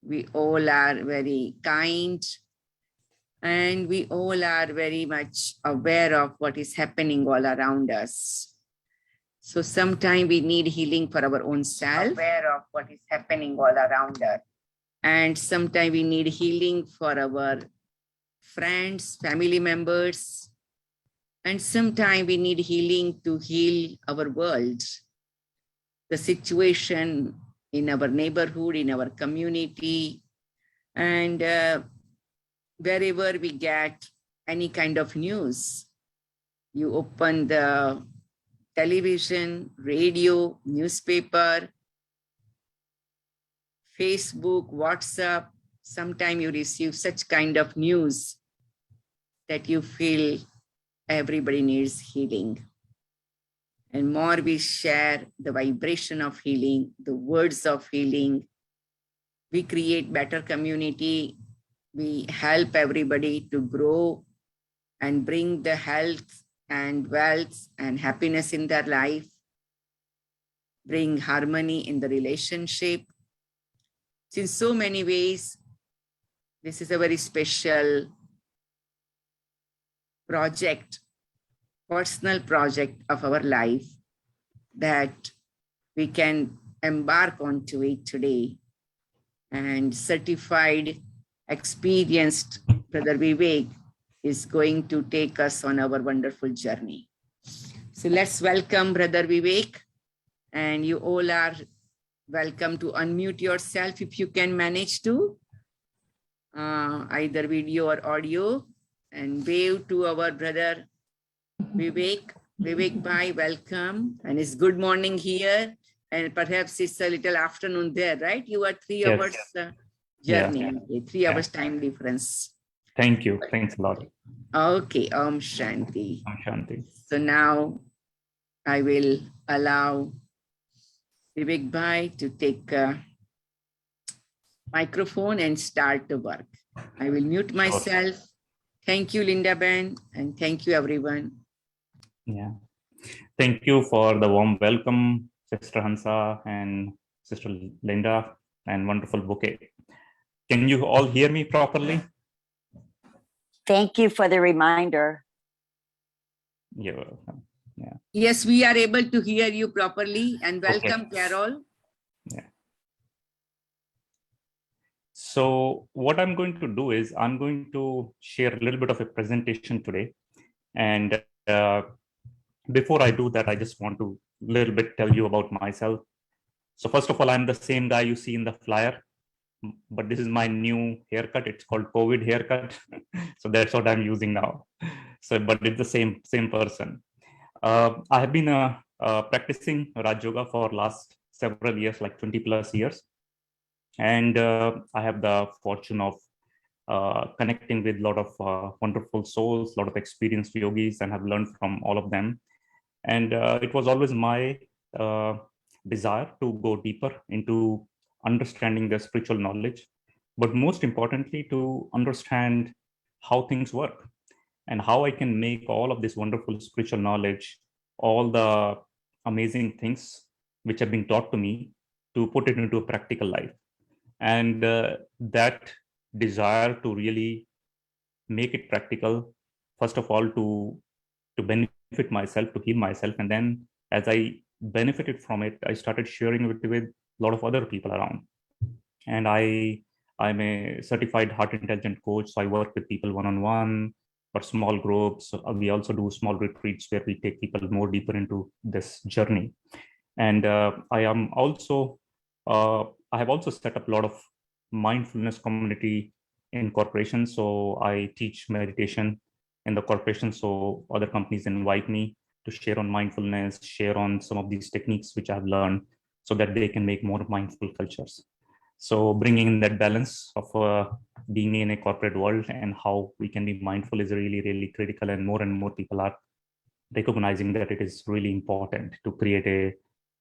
We all are very kind, and we all are very much aware of what is happening all around us. So sometimes we need healing for our own self. Aware of what is happening all around us. And sometimes we need healing for our friends, family members. And sometimes we need healing to heal our world, the situation in our neighborhood, in our community, and wherever we get any kind of news. You open the television, radio, newspaper, Facebook, WhatsApp, sometimes you receive such kind of news that you feel everybody needs healing. And more we share the vibration of healing, the words of healing, we create better community, we help everybody to grow and bring the health and wealth and happiness in their life, bring harmony in the relationship. In so many ways, this is a very special project, personal project of our life that we can embark onto it today. And certified, experienced Brother Vivek is going to take us on our wonderful journey. So let's welcome Brother Vivek, and you all are welcome to unmute yourself if you can manage to, either video or audio, and wave to our brother Vivek. Vivek Bhai, welcome. And it's good morning here, and perhaps it's a little afternoon there, right? You are 3 hours journey, yeah. 3 hours time difference. Thank you. Thanks a lot. Okay, Om Shanti. Om Shanti. So now I will allow Vivek Bhai to take a microphone and start the work. I will mute myself. Sure. Thank you, Linda Ben, and thank you, everyone. Yeah. Thank you for the warm welcome, Sister Hansa and Sister Linda, and wonderful bouquet. Can you all hear me properly? Thank you for the reminder. You're welcome. Yeah. Yes, we are able to hear you properly, and welcome, okay. Carol. Yeah. So what I'm going to do is I'm going to share a little bit of a presentation today. And before I do that, I just want to a little bit tell you about myself. So first of all, I'm the same guy you see in the flyer, but this is my new haircut. It's called COVID haircut. So that's what I'm using now. So, but it's the same person. I have been practicing Raj Yoga for last several years, like 20 plus years. And I have the fortune of connecting with a lot of wonderful souls, a lot of experienced yogis, and have learned from all of them. And it was always my desire to go deeper into understanding the spiritual knowledge, but most importantly, to understand how things work and how I can make all of this wonderful spiritual knowledge, all the amazing things which have been taught to me, to put it into a practical life. And that desire to really make it practical, first of all, to benefit myself, to heal myself. And then as I benefited from it, I started sharing it with a lot of other people around. And I'm a certified heart intelligent coach. So I work with people one-on-one or small groups. We also do small retreats where we take people more deeper into this journey. And I have also set up a lot of mindfulness community in corporations. So I teach meditation in the corporation. So other companies invite me to share on mindfulness, share on some of these techniques which I've learned so that they can make more mindful cultures. So bringing in that balance of being in a corporate world and how we can be mindful is really, really critical. And more people are recognizing that it is really important to create a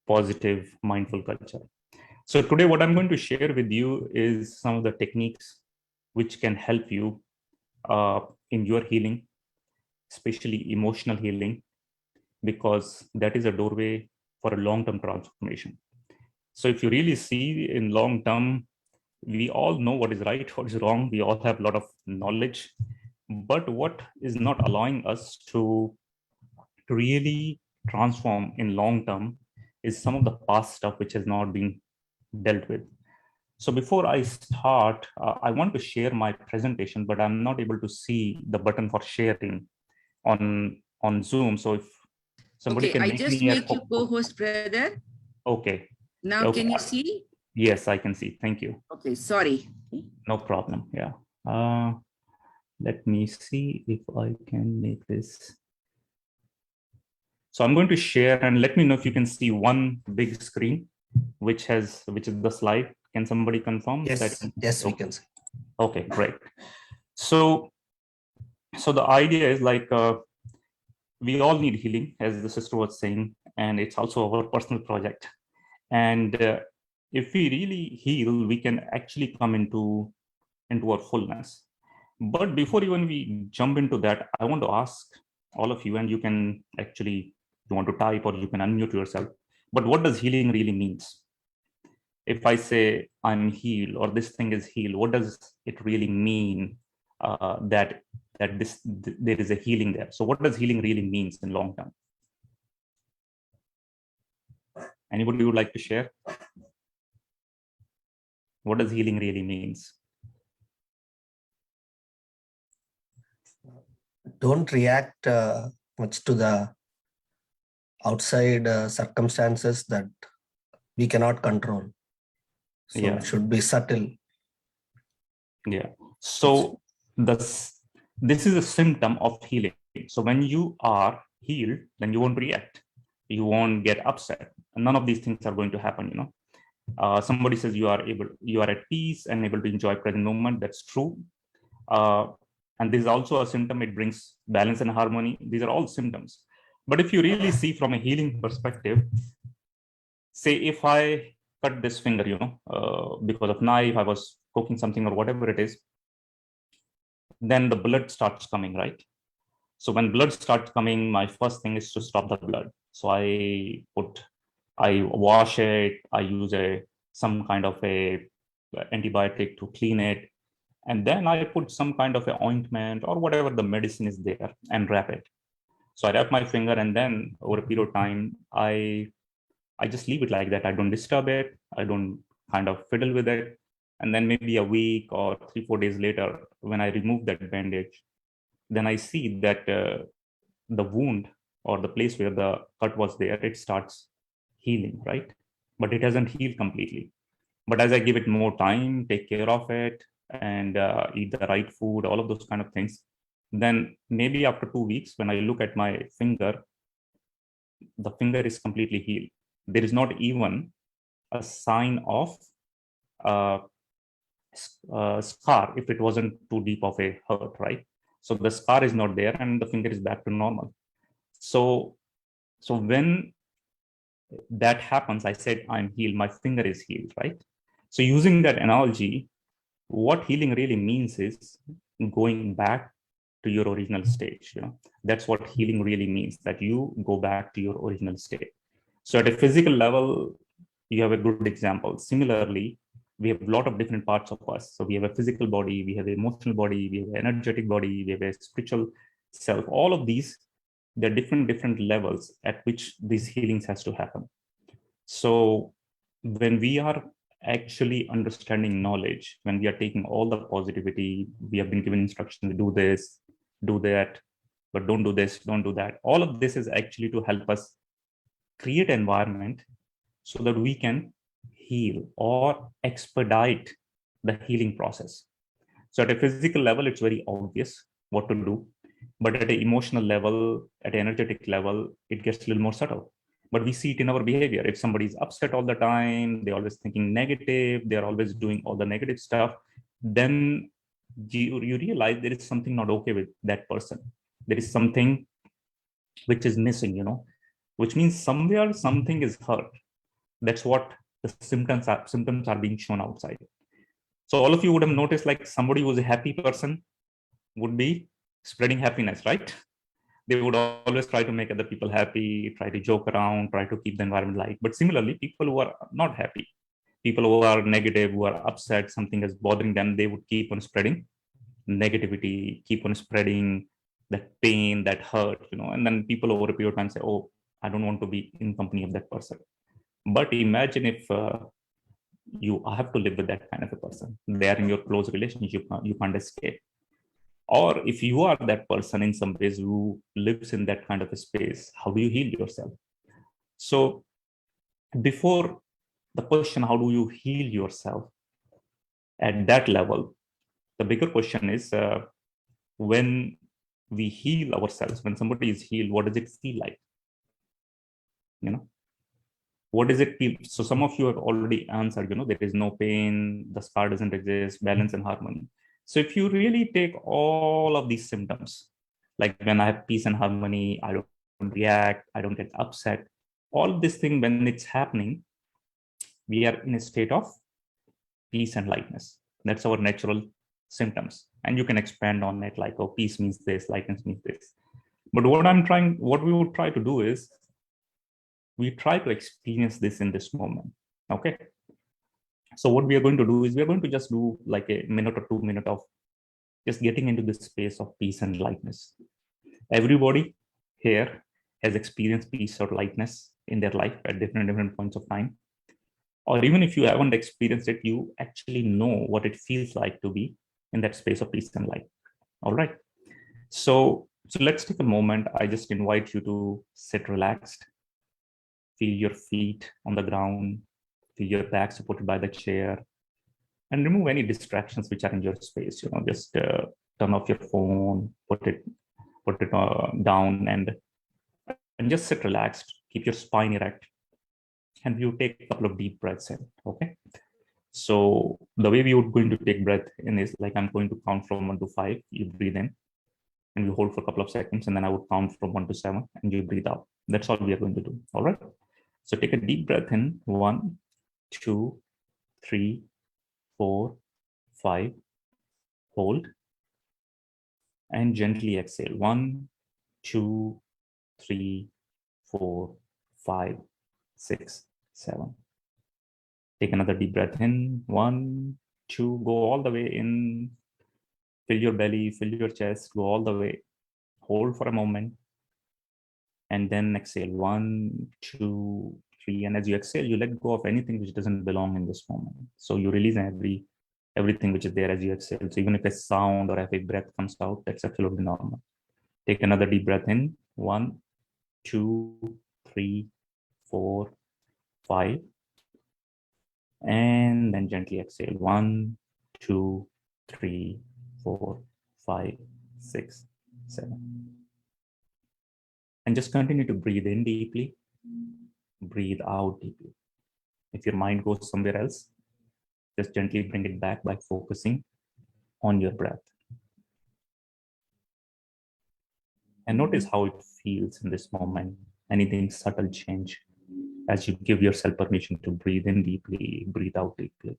positive, mindful culture. So today, what I'm going to share with you is some of the techniques which can help you in your healing, especially emotional healing, because that is a doorway for a long-term transformation. So if you really see in long term, We all know what is right, what is wrong. We all have a lot of knowledge. But what is not allowing us to really transform in long term is some of the past stuff which has not been dealt with. So before I start, I want to share my presentation, but I'm not able to see the button for sharing on Zoom. So if somebody Okay, can I make just me a make you co-host, brother. okay. Now, Okay. can you see? Yes, I can see. Thank you. Okay, sorry. No problem. Yeah. Let me see if I can make this. So I'm going to share, and let me know if you can see one big screen, which is the slide. Can somebody confirm? Yes, yes, we can see. Okay, great. So the idea is like we all need healing, as the sister was saying, and it's also our personal project. And if we really heal, we can actually come into our fullness. But before even we jump into that, I want to ask all of you, and you can actually, you want to type or you can unmute yourself. But what does healing really means? If I say I'm healed or this thing is healed, what does it really mean that there is a healing there? So what does healing really means in long term? Anybody would like to share? What does healing really means? Don't react much to the outside circumstances that we cannot control. So Yeah. it should be subtle. Yeah. So this is a symptom of healing. So when you are healed, then you won't react. You won't get upset. None of these things are going to happen, you know. Somebody says you are at peace and able to enjoy present moment. That's true. And this is also a symptom. It brings balance and harmony. These are all symptoms. But if you really see from a healing perspective, say if I cut this finger, you know, because of knife, I was cooking something or whatever it is, then the blood starts coming, right? So when blood starts coming, my first thing is to stop the blood. So I wash it, I use some kind of a antibiotic to clean it, and then I put some kind of a ointment or whatever the medicine is there and wrap it. So I wrap my finger, and then over a period of time, I just leave it like that. I don't disturb it. I don't kind of fiddle with it. And then maybe a week or 3-4 days later, when I remove that bandage, then I see that the wound or the place where the cut was there, it starts healing, right? But it hasn't healed completely. But as I give it more time, take care of it, and eat the right food, all of those kind of things, then maybe after 2 weeks, when I look at my finger, the finger is completely healed. There is not even a sign of uh, scar if it wasn't too deep of a hurt, right? So the scar is not there, and the finger is back to normal. So when that happens, I said I'm healed. My finger is healed, right? So using that analogy, what healing really means is going back to your original stage. You know, that's what healing really means. That you go back to your original state. So at a physical level, you have a good example. Similarly, we have a lot of different parts of us. So we have a physical body, we have an emotional body, we have an energetic body, we have a spiritual self. All of these, there are different levels at which these healings has to happen. So when we are actually understanding knowledge, when we are taking all the positivity, we have been given instructions to do this, do that, but don't do this, don't do that. All of this is actually to help us create an environment so that we can heal or expedite the healing process. So at a physical level, it's very obvious what to do. But at an emotional level, at an energetic level, it gets a little more subtle. But we see it in our behavior. If somebody's upset all the time, they're always thinking negative, they're always doing all the negative stuff, then you realize there is something not okay with that person. There is something which is missing, you know, which means somewhere something is hurt. That's what the symptoms are being shown outside. So all of you would have noticed, like, somebody who's a happy person would be spreading happiness, right? They would always try to make other people happy, try to joke around, try to keep the environment light. But similarly, people who are not happy, people who are negative, who are upset, something is bothering them, they would keep on spreading negativity, keep on spreading that pain, that hurt, and then people over a period of time say, oh, I don't want to be in company of that person. But imagine if you have to live with that kind of a person. They are in your close relationship, you can't escape. Or if you are that person in some ways who lives in that kind of a space, how do you heal yourself? So before the question, how do you heal yourself at that level, the bigger question is, when we heal ourselves, when somebody is healed, what does it feel like? What does it feel? So some of you have already answered, there is no pain, the scar doesn't exist, balance and harmony. So if you really take all of these symptoms, like when I have peace and harmony, I don't react, I don't get upset, all this thing, when it's happening, we are in a state of peace and lightness. That's our natural symptoms. And you can expand on it, like, oh, peace means this, lightness means this. But what we would try to do is, we try to experience this in this moment. Okay. So what we are going to do is, we are going to just do like a minute or 2 minutes of just getting into this space of peace and lightness. Everybody here has experienced peace or lightness in their life at different points of time. Or even if you haven't experienced it, you actually know what it feels like to be in that space of peace and light. All right. So let's take a moment. I just invite you to sit relaxed. Feel your feet on the ground, feel your back supported by the chair, and remove any distractions which are in your space. Just turn off your phone, put it down, and just sit relaxed. Keep your spine erect, and you take a couple of deep breaths in. Okay. So the way we would going to take breath in is, like, I'm going to count from 1 to 5. You breathe in, and you hold for a couple of seconds, and then I would count from 1 to 7, and you breathe out. That's all we are going to do. All right. So take a deep breath in. 1, 2, 3, 4, 5. Hold. And gently exhale. 1, 2, 3, 4, 5, 6, 7. Take another deep breath in. 1, 2. Go all the way in. Fill your belly, fill your chest. Go all the way. Hold for a moment. And then exhale. 1, 2, 3. And as you exhale, you let go of anything which doesn't belong in this moment. So you release everything which is there as you exhale. So even if a sound or if a breath comes out, that's absolutely normal. Take another deep breath in. 1, 2, 3, 4, 5. And then gently exhale. 1, 2, 3, 4, 5, 6, 7. And just continue to breathe in deeply, breathe out deeply. If your mind goes somewhere else, just gently bring it back by focusing on your breath. And notice how it feels in this moment. Anything subtle change as you give yourself permission to breathe in deeply, breathe out deeply.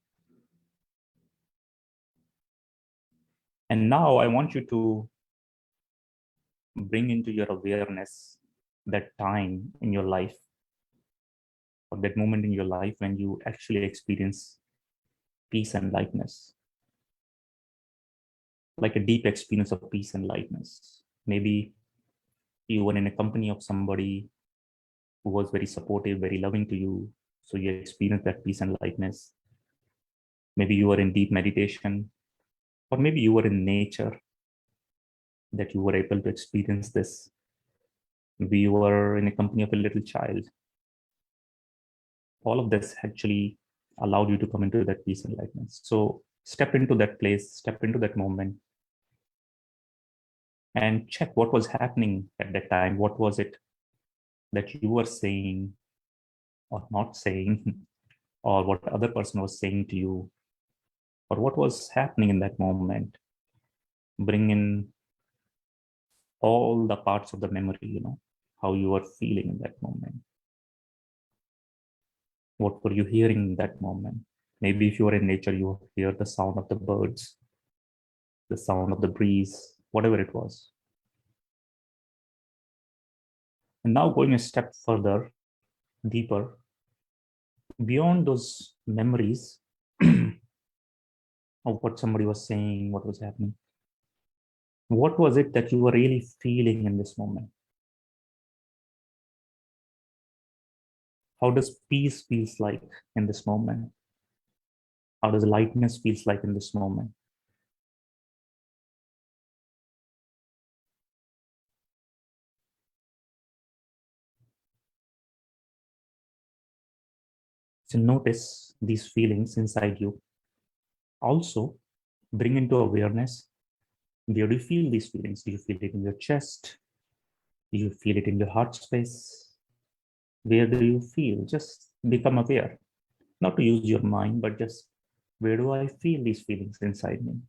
And now I want you to bring into your awareness that time in your life, or that moment in your life when you actually experience peace and lightness, like a deep experience of peace and lightness. Maybe you were in a company of somebody who was very supportive, very loving to you, so you experienced that peace and lightness. Maybe you were in deep meditation, or maybe you were in nature, that you were able to experience this. Maybe you were in a company of a little child. All of this actually allowed you to come into that peace and lightness. So step into that place, step into that moment, and check what was happening at that time. What was it that you were saying or not saying, or what the other person was saying to you, or what was happening in that moment. Bring in all the parts of the memory, how you were feeling in that moment. What were you hearing in that moment? Maybe if you are in nature, you hear the sound of the birds, the sound of the breeze, whatever it was. And now going a step further, deeper, beyond those memories of what somebody was saying, what was happening. What was it that you were really feeling in this moment? How does peace feels like in this moment? How does lightness feels like in this moment? So notice these feelings inside you. Also, bring into awareness, where do you feel these feelings? Do you feel it in your chest? Do you feel it in your heart space? Where do you feel? Just become aware. Not to use your mind, but just where do I feel these feelings inside me?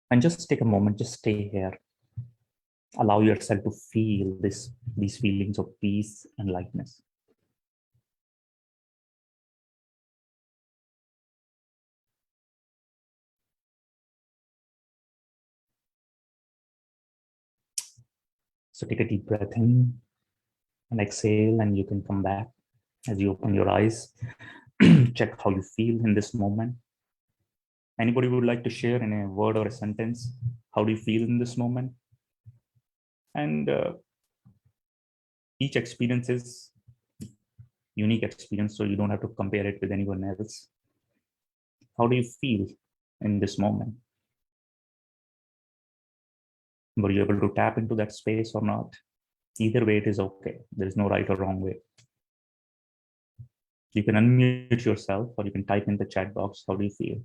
And just take a moment, just stay here. Allow yourself to feel these feelings of peace and lightness. So take a deep breath in and exhale, and you can come back as you open your eyes. Check how you feel in this moment. Anybody would like to share in a word or a sentence? How do you feel in this moment? And each experience is unique experience, so you don't have to compare it with anyone else. How do you feel in this moment? Were you able to tap into that space or not? Either way, it is okay. There is no right or wrong way. You can unmute yourself, or you can type in the chat box. How do you feel?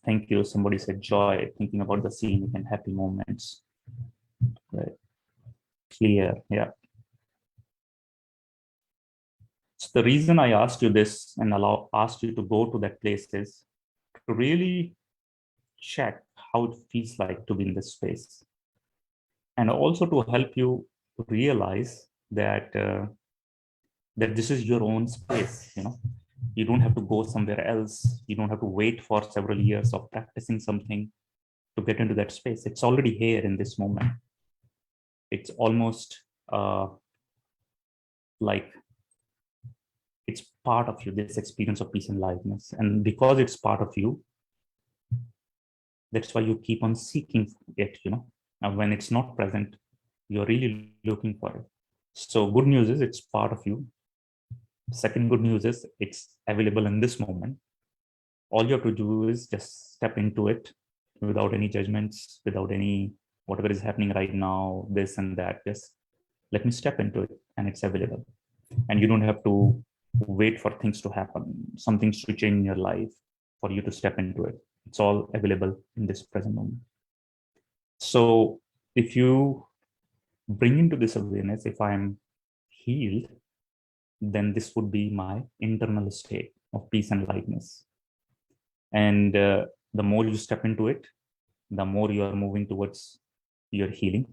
Thank you. Somebody said joy, thinking about the scenic and happy moments. Right. Clear. Yeah. So the reason I asked you this and asked you to go to that place is to really check how it feels like to be in this space, and also to help you realize that that this is your own space. You don't have to go somewhere else. You don't have to wait for several years of practicing something to get into that space. It's already here in this moment. It's almost like it's part of you, this experience of peace and lightness. And because it's part of you, that's why you keep on seeking it. And when it's not present, you're really looking for it. So good news is it's part of you. Second good news is it's available in this moment. All you have to do is just step into it without any judgments, without any whatever is happening right now, this and that. Just let me step into it, and it's available. And you don't have to wait for things to happen, some things to change in your life for you to step into it. It's all available in this present moment. So if you bring into this awareness, if I'm healed, then this would be my internal state of peace and lightness. And the more you step into it, the more you are moving towards your healing.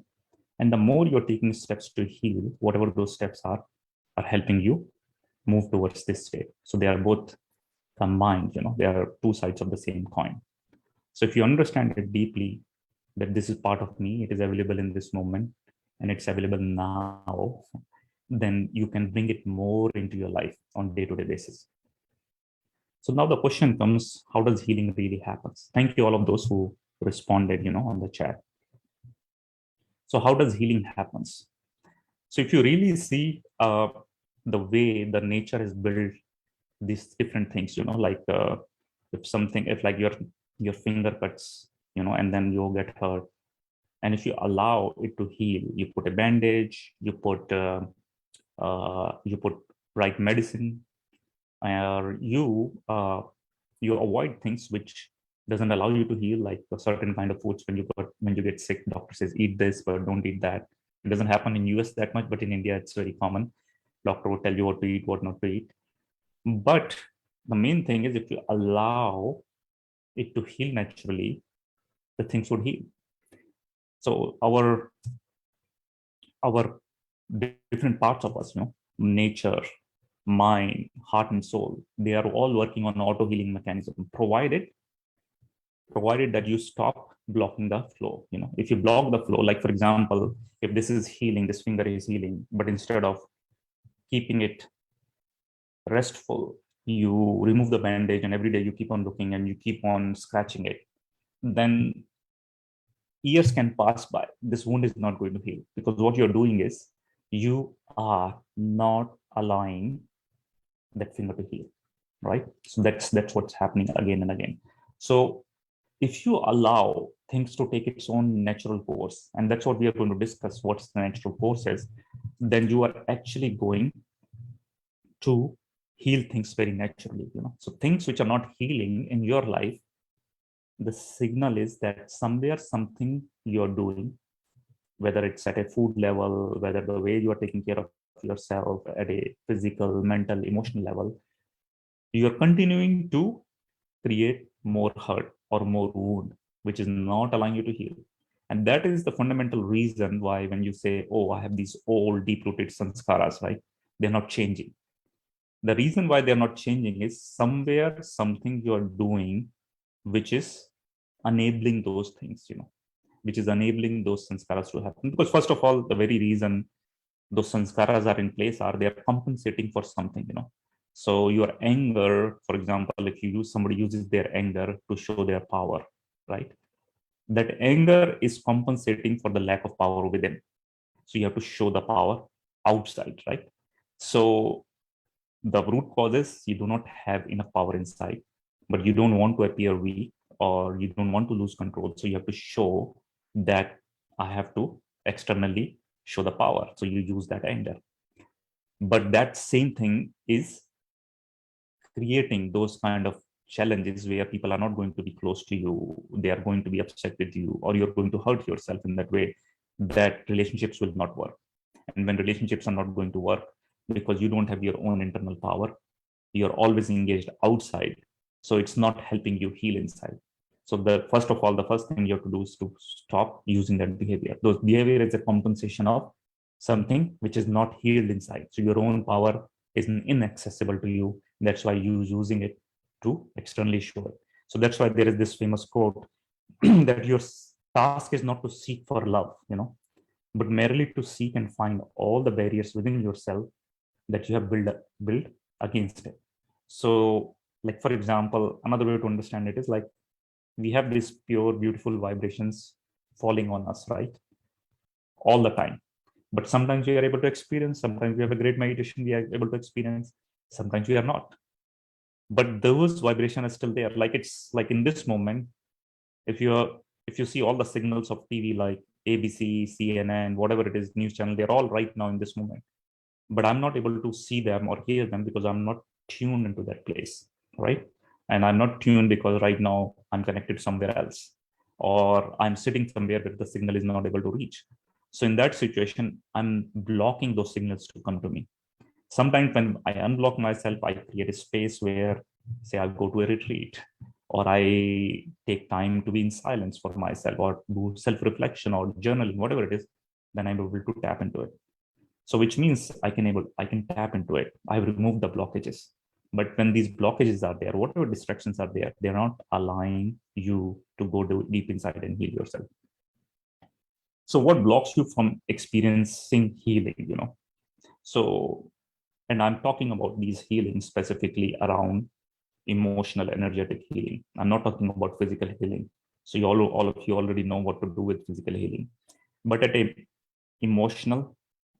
And the more you're taking steps to heal, whatever those steps are helping you move towards this state. So they are both combined, they are two sides of the same coin. So if you understand it deeply, that this is part of me, it is available in this moment, and it's available now, then you can bring it more into your life on day-to-day basis. So now the question comes, how does healing really happens? Thank you all of those who responded, on the chat. So how does healing happens? So if you really see the way the nature has built these different things, like if like your finger cuts, and then you get hurt, and if you allow it to heal, you put a bandage, you put right medicine, or you avoid things which doesn't allow you to heal, like a certain kind of foods. When you get sick, doctor says eat this, but don't eat that. It doesn't happen in US that much, but in India it's very common. Doctor will tell you what to eat, what not to eat. But the main thing is, if you allow it to heal naturally, the things would heal. So our different parts of us, nature, mind, heart, and soul, they are all working on auto healing mechanism, provided that you stop blocking the flow. If you block the flow, like for example, if this is healing, this finger is healing, but instead of keeping it restful, you remove the bandage and every day you keep on looking and you keep on scratching it, then years can pass by. This wound is not going to heal, because what you're doing is you are not allowing that finger to heal, right? So that's what's happening again and again. So if you allow things to take its own natural course, and that's what we are going to discuss, what's the natural course is, then you are actually going to heal things very naturally. So things which are not healing in your life, the signal is that somewhere something you're doing, whether it's at a food level, whether the way you are taking care of yourself at a physical, mental, emotional level, you're continuing to create more hurt or more wound, which is not allowing you to heal. And that is the fundamental reason why when you say, oh, I have these old deep-rooted sanskaras, right? They're not changing. The reason why they're not changing is somewhere something you're doing which is enabling those things, which is enabling those sanskaras to happen. Because first of all, the very reason those sanskaras are in place are they're compensating for something, So your anger, for example, if somebody uses their anger to show their power, right? That anger is compensating for the lack of power within. So you have to show the power outside, right? So the root cause is you do not have enough power inside, but you don't want to appear weak or you don't want to lose control. So you have to show that I have to externally show the power. So you use that anger. But that same thing is creating those kind of challenges where people are not going to be close to you. They are going to be upset with you, or you're going to hurt yourself in that way, that relationships will not work. And when relationships are not going to work because you don't have your own internal power, you're always engaged outside. So it's not helping you heal inside. So the first thing you have to do is to stop using that behavior. Those behavior is a compensation of something which is not healed inside. So your own power is inaccessible to you. That's why you're using it to externally show it. So that's why there is this famous quote that your task is not to seek for love, but merely to seek and find all the barriers within yourself that you have built against it. So, like for example, another way to understand it is like we have these pure, beautiful vibrations falling on us, right? All the time. But sometimes we are able to experience, sometimes we have a great meditation, we are able to experience, sometimes we are not. But those vibrations are still there. Like it's like in this moment, if you see all the signals of TV like ABC, CNN, whatever it is, news channel, they're all right now in this moment. But I'm not able to see them or hear them because I'm not tuned into that place, right? And I'm not tuned because right now I'm connected somewhere else, or I'm sitting somewhere where the signal is not able to reach. So in that situation, I'm blocking those signals to come to me. Sometimes when I unblock myself, I create a space where, say, I go to a retreat, or I take time to be in silence for myself, or do self-reflection or journaling, whatever it is, then I'm able to tap into it. So which means I can tap into it. I've removed the blockages. But when these blockages are there, whatever distractions are there, they're not allowing you to go deep inside and heal yourself. So what blocks you from experiencing healing, So, and I'm talking about these healings specifically around emotional, energetic healing. I'm not talking about physical healing. So all of you already know what to do with physical healing. But at a emotional,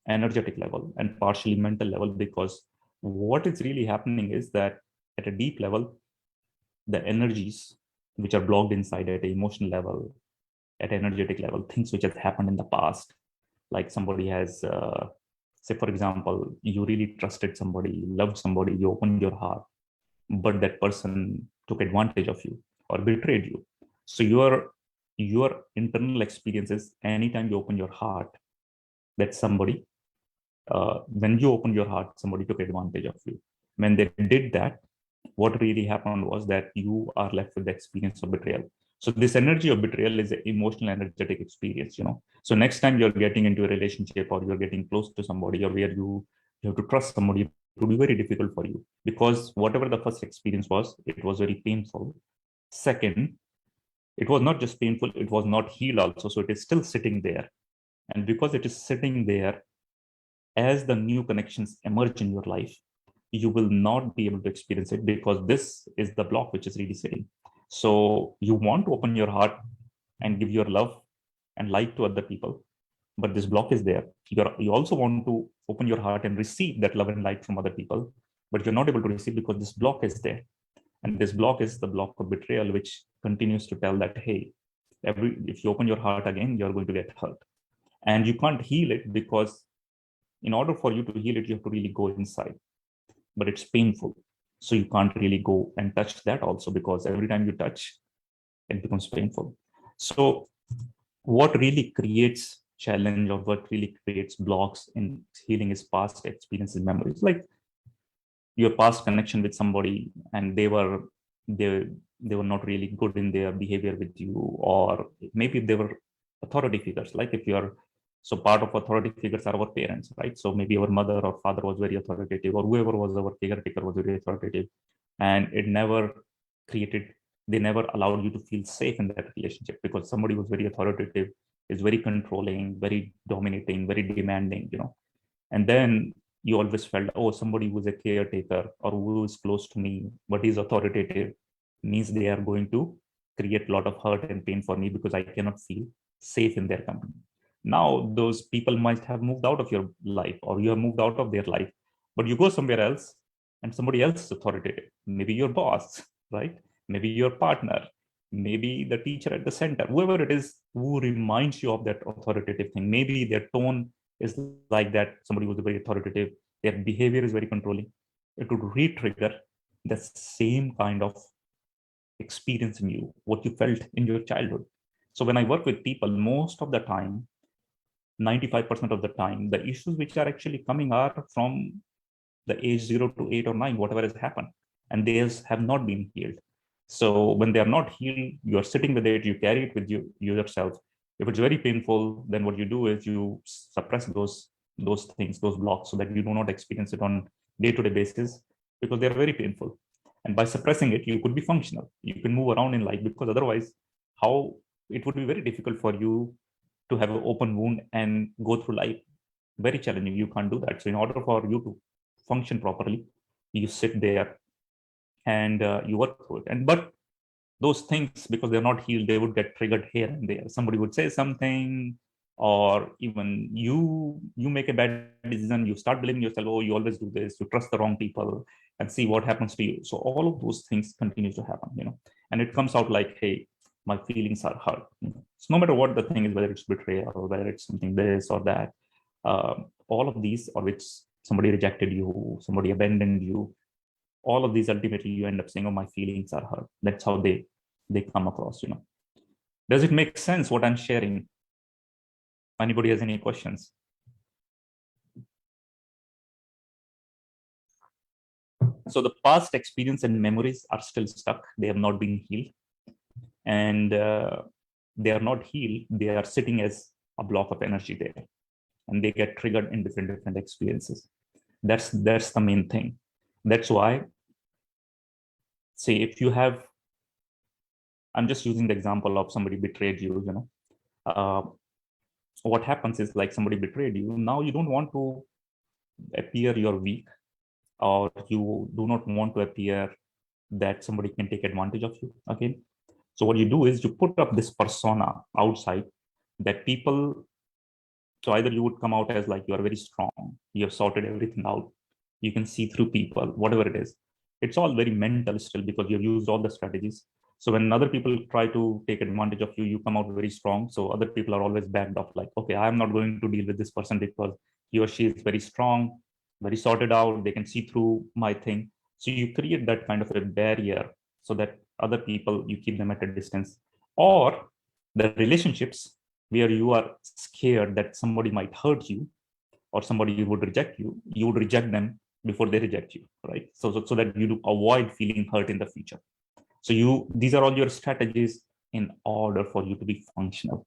energetic level and partially mental level, because what is really happening is that at a deep level, the energies which are blocked inside at an emotional level, at energetic level, things which have happened in the past, like somebody has, say for example, you really trusted somebody, you loved somebody, you opened your heart, but that person took advantage of you or betrayed you. So your internal experiences, anytime you open your heart, that somebody, when you open your heart, somebody took advantage of you. When they did that, what really happened was that you are left with the experience of betrayal. So this energy of betrayal is an emotional, energetic experience. So next time you're getting into a relationship or you're getting close to somebody, or where you have to trust somebody, would be very difficult for you, because whatever the first experience was, it was very painful. Second, it was not just painful, it was not healed also. So it is still sitting there. And because it is sitting there, as the new connections emerge in your life, you will not be able to experience it, because this is the block which is really sitting. So you want to open your heart and give your love and light to other people, but this block is there. You also want to open your heart and receive that love and light from other people, but you're not able to receive because this block is there. And this block is the block of betrayal, which continues to tell that, hey, if you open your heart again, you're going to get hurt. And you can't heal it, because in order for you to heal it, you have to really go inside. But it's painful. So you can't really go and touch that also, because every time you touch, it becomes painful. So what really creates challenge, or what really creates blocks in healing, is past experiences, memories. Like your past connection with somebody, and they were not really good in their behavior with you, or maybe they were authority figures. Like if you're, so part of authority figures are our parents, right? So maybe our mother or father was very authoritative, or whoever was our caretaker was very authoritative, and they never allowed you to feel safe in that relationship, because somebody who's very authoritative is very controlling, very dominating, very demanding, and then you always felt, oh, somebody who's a caretaker or who is close to me but is authoritative means they are going to create a lot of hurt and pain for me, because I cannot feel safe in their company. Now those people might have moved out of your life, or you have moved out of their life, but you go somewhere else and somebody else is authoritative, maybe your boss, right? Maybe your partner, maybe the teacher at the center, whoever it is who reminds you of that authoritative thing. Maybe their tone is like that, somebody who's very authoritative, their behavior is very controlling. It would re-trigger the same kind of experience in you, what you felt in your childhood. So when I work with people, most of the time, 95% of the time, the issues which are actually coming are from the age 0 to 8 or 9, whatever has happened, and these have not been healed. So when they are not healed, you are sitting with it, you carry it with you yourself. If it's very painful, then what you do is you suppress those things, those blocks, so that you do not experience it on day-to-day basis, because they're very painful. And by suppressing it, you could be functional, you can move around in life, because otherwise how it would be very difficult for you to have an open wound and go through life. Very challenging, you can't do that. So in order for you to function properly, you sit there and you work through it. But those things, because they're not healed, they would get triggered here and there. Somebody would say something, or even you make a bad decision, you start blaming yourself, oh, you always do this, you trust the wrong people, and see what happens to you. So all of those things continues to happen, and it comes out like, hey, my feelings are hurt. So no matter what the thing is, whether it's betrayal or whether it's something this or that, all of these, or which somebody rejected you, somebody abandoned you, all of these, ultimately you end up saying, oh, my feelings are hurt. That's how they come across. Does it make sense what I'm sharing? Anybody has any questions? So the past experience and memories are still stuck, they have not been healed, and they are not healed, they are sitting as a block of energy there, and they get triggered in different experiences. That's the main thing. That's why, say, if you have, I'm just using the example of somebody betrayed you, what happens is, like, somebody betrayed you, now you don't want to appear you're weak, or you do not want to appear that somebody can take advantage of you again. So what you do is you put up this persona outside that people, so either you would come out as like you are very strong, you have sorted everything out, you can see through people, whatever it is. It's all very mental still, because you've used all the strategies. So when other people try to take advantage of you, you come out very strong. So other people are always backed off, like, okay, I'm not going to deal with this person because he or she is very strong, very sorted out, they can see through my thing. So you create that kind of a barrier, so that other people, you keep them at a distance. Or the relationships where you are scared that somebody might hurt you, or somebody would reject you, you would reject them before they reject you, right? So that you do avoid feeling hurt in the future. So these are all your strategies in order for you to be functional,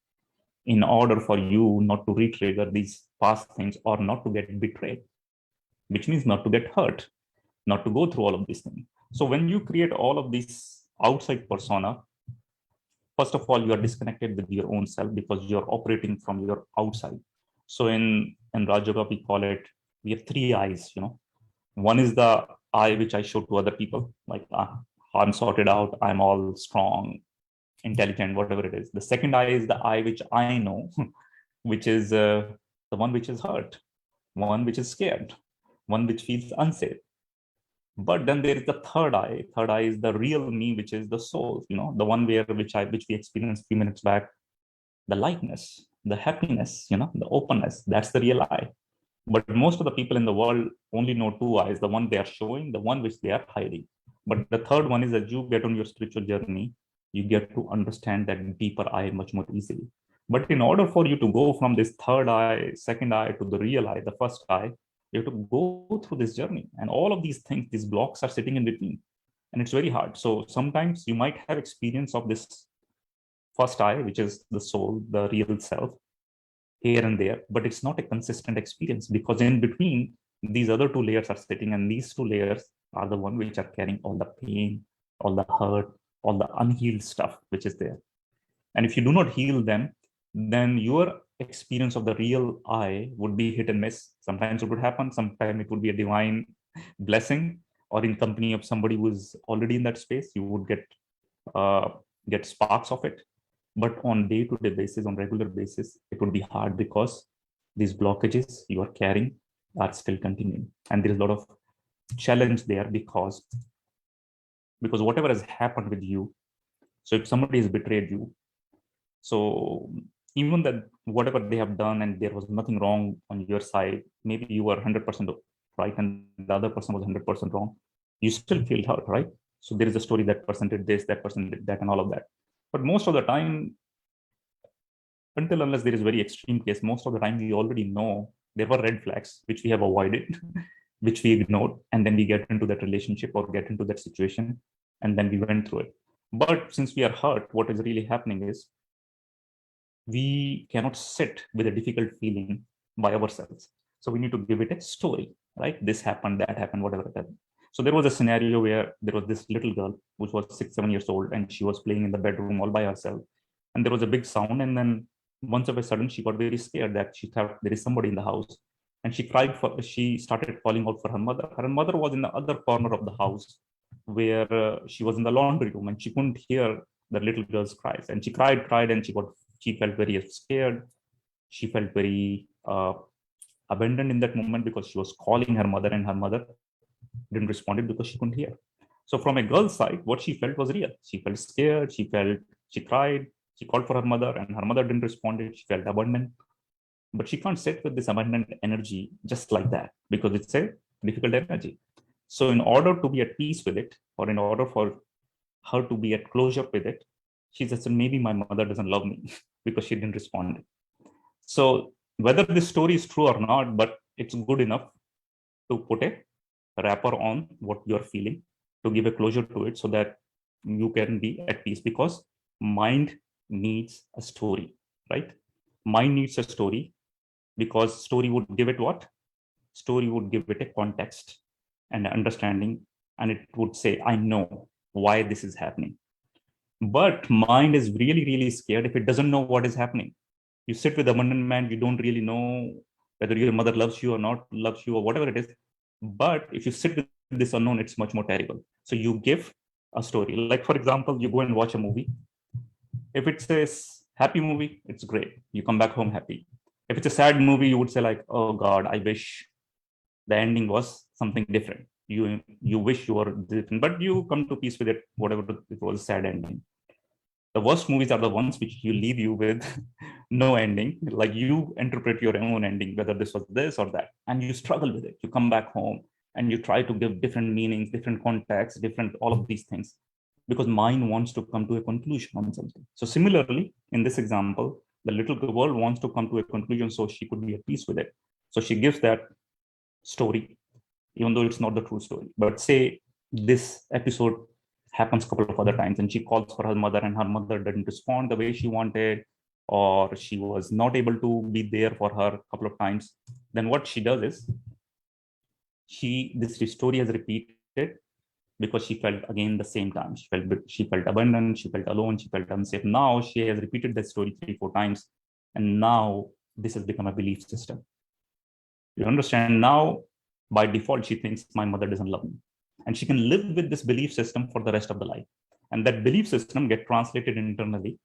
in order for you not to re-trigger these past things, or not to get betrayed. which means not to get hurt, not to go through all of these things. So when you create all of these outside persona, first of all, you are disconnected with your own self because you're operating from your outside. So in Raj Yoga, we call it, we have three eyes, One is the eye which I show to other people, like I'm sorted out, I'm all strong, intelligent, whatever it is. The second eye is the eye which I know, which is the one which is hurt, one which is scared, one which feels unsafe. But then there is the third eye. Third eye is the real me, which is the soul, the one which we experienced a few minutes back, the lightness, the happiness, the openness. That's the real eye. But most of the people in the world only know two eyes, the one they are showing, the one which they are hiding. But the third one is, as you get on your spiritual journey, you get to understand that deeper eye much more easily. But in order for you to go from this third eye, second eye to the real eye, the first eye, you have to go through this journey. And all of these things, these blocks are sitting in between. And it's very hard. So sometimes you might have experience of this first eye, which is the soul, the real self, here and there, but it's not a consistent experience because in between these other two layers are sitting, and these two layers are the one which are carrying all the pain, all the hurt, all the unhealed stuff which is there. And if you do not heal them, then your experience of the real I would be hit and miss. Sometimes it would happen, sometimes it would be a divine blessing, or in company of somebody who is already in that space, you would get sparks of it. But on day-to-day basis, on regular basis, it would be hard because these blockages you are carrying are still continuing. And there is a lot of challenge there because whatever has happened with you, so if somebody has betrayed you, so even that whatever they have done and there was nothing wrong on your side, maybe you were 100% right and the other person was 100% wrong, you still feel hurt, right? So there is a story, that person did this, that person did that, and all of that. But most of the time, until unless there is very extreme case, most of the time we already know there were red flags which we have avoided, which we ignored, and then we get into that relationship or get into that situation, and then we went through it. But since we are hurt, what is really happening is we cannot sit with a difficult feeling by ourselves. So we need to give it a story, right? This happened, that happened, whatever it happened. So there was a scenario where there was this little girl which was 6-7 years old, and she was playing in the bedroom all by herself. And there was a big sound, and then once of a sudden she got very scared that she thought there is somebody in the house, and she started calling out for her mother. Her mother was in the other corner of the house where she was in the laundry room, and she couldn't hear the little girl's cries. And she cried, and she felt very scared. She felt very abandoned in that moment because she was calling her mother, and her mother didn't respond because she couldn't hear. So from a girl's side, what she felt was real. She felt scared, she cried, she called for her mother, and her mother didn't respond. She felt abandoned. But she can't sit with this abandoned energy just like that because it's a difficult energy. So in order to be at peace with it, or in order for her to be at closure with it, she just said, maybe my mother doesn't love me because she didn't respond. So whether this story is true or not, but it's good enough to put a wrapper on what you're feeling, to give a closure to it so that you can be at peace, because mind needs a story, right? Mind needs a story because story would give it what? Story would give it a context and understanding, and it would say, I know why this is happening. But mind is really, really scared if it doesn't know what is happening. You sit with a abandoned man, you don't really know whether your mother loves you or not loves you or whatever it is. But if you sit with this unknown, it's much more terrible. So you give a story. Like, for example, you go and watch a movie. If it's a happy movie, it's great. You come back home happy. If it's a sad movie, you would say like, oh God, I wish the ending was something different. You wish you were different, but you come to peace with it, whatever it was a sad ending. The worst movies are the ones which you leave you with no ending. Like you interpret your own ending, whether this was this or that, and you struggle with it. You come back home and you try to give different meanings, different contexts, different all of these things, because mind wants to come to a conclusion on something. So similarly, in this example, the little girl wants to come to a conclusion so she could be at peace with it. So she gives that story, even though it's not the true story. But say this episode happens a couple of other times and she calls for her mother and her mother didn't respond the way she wanted, or she was not able to be there for her a couple of times. Then what she does is this story has repeated because she felt again the same time. She felt abandoned, she felt alone, she felt unsafe. Now she has repeated that story 3-4 times, and now this has become a belief system. You understand? Now, by default, she thinks my mother doesn't love me, and she can live with this belief system for the rest of the life. And that belief system get translated internally,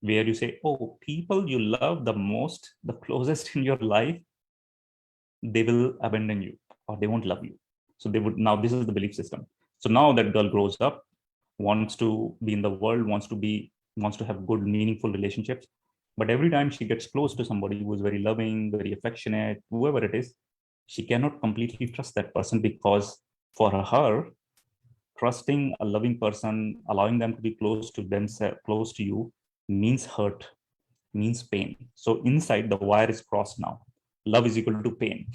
where you say, "Oh, people you love the most, the closest in your life, they will abandon you or they won't love you." So they would now. This is the belief system. So now that girl grows up, wants to be in the world, wants to have good, meaningful relationships. But every time she gets close to somebody who is very loving, very affectionate, whoever it is, she cannot completely trust that person, because for her, trusting a loving person, allowing them to be close to themselves, close to you, means hurt, means pain. So inside the wire is crossed now. Love is equal to pain,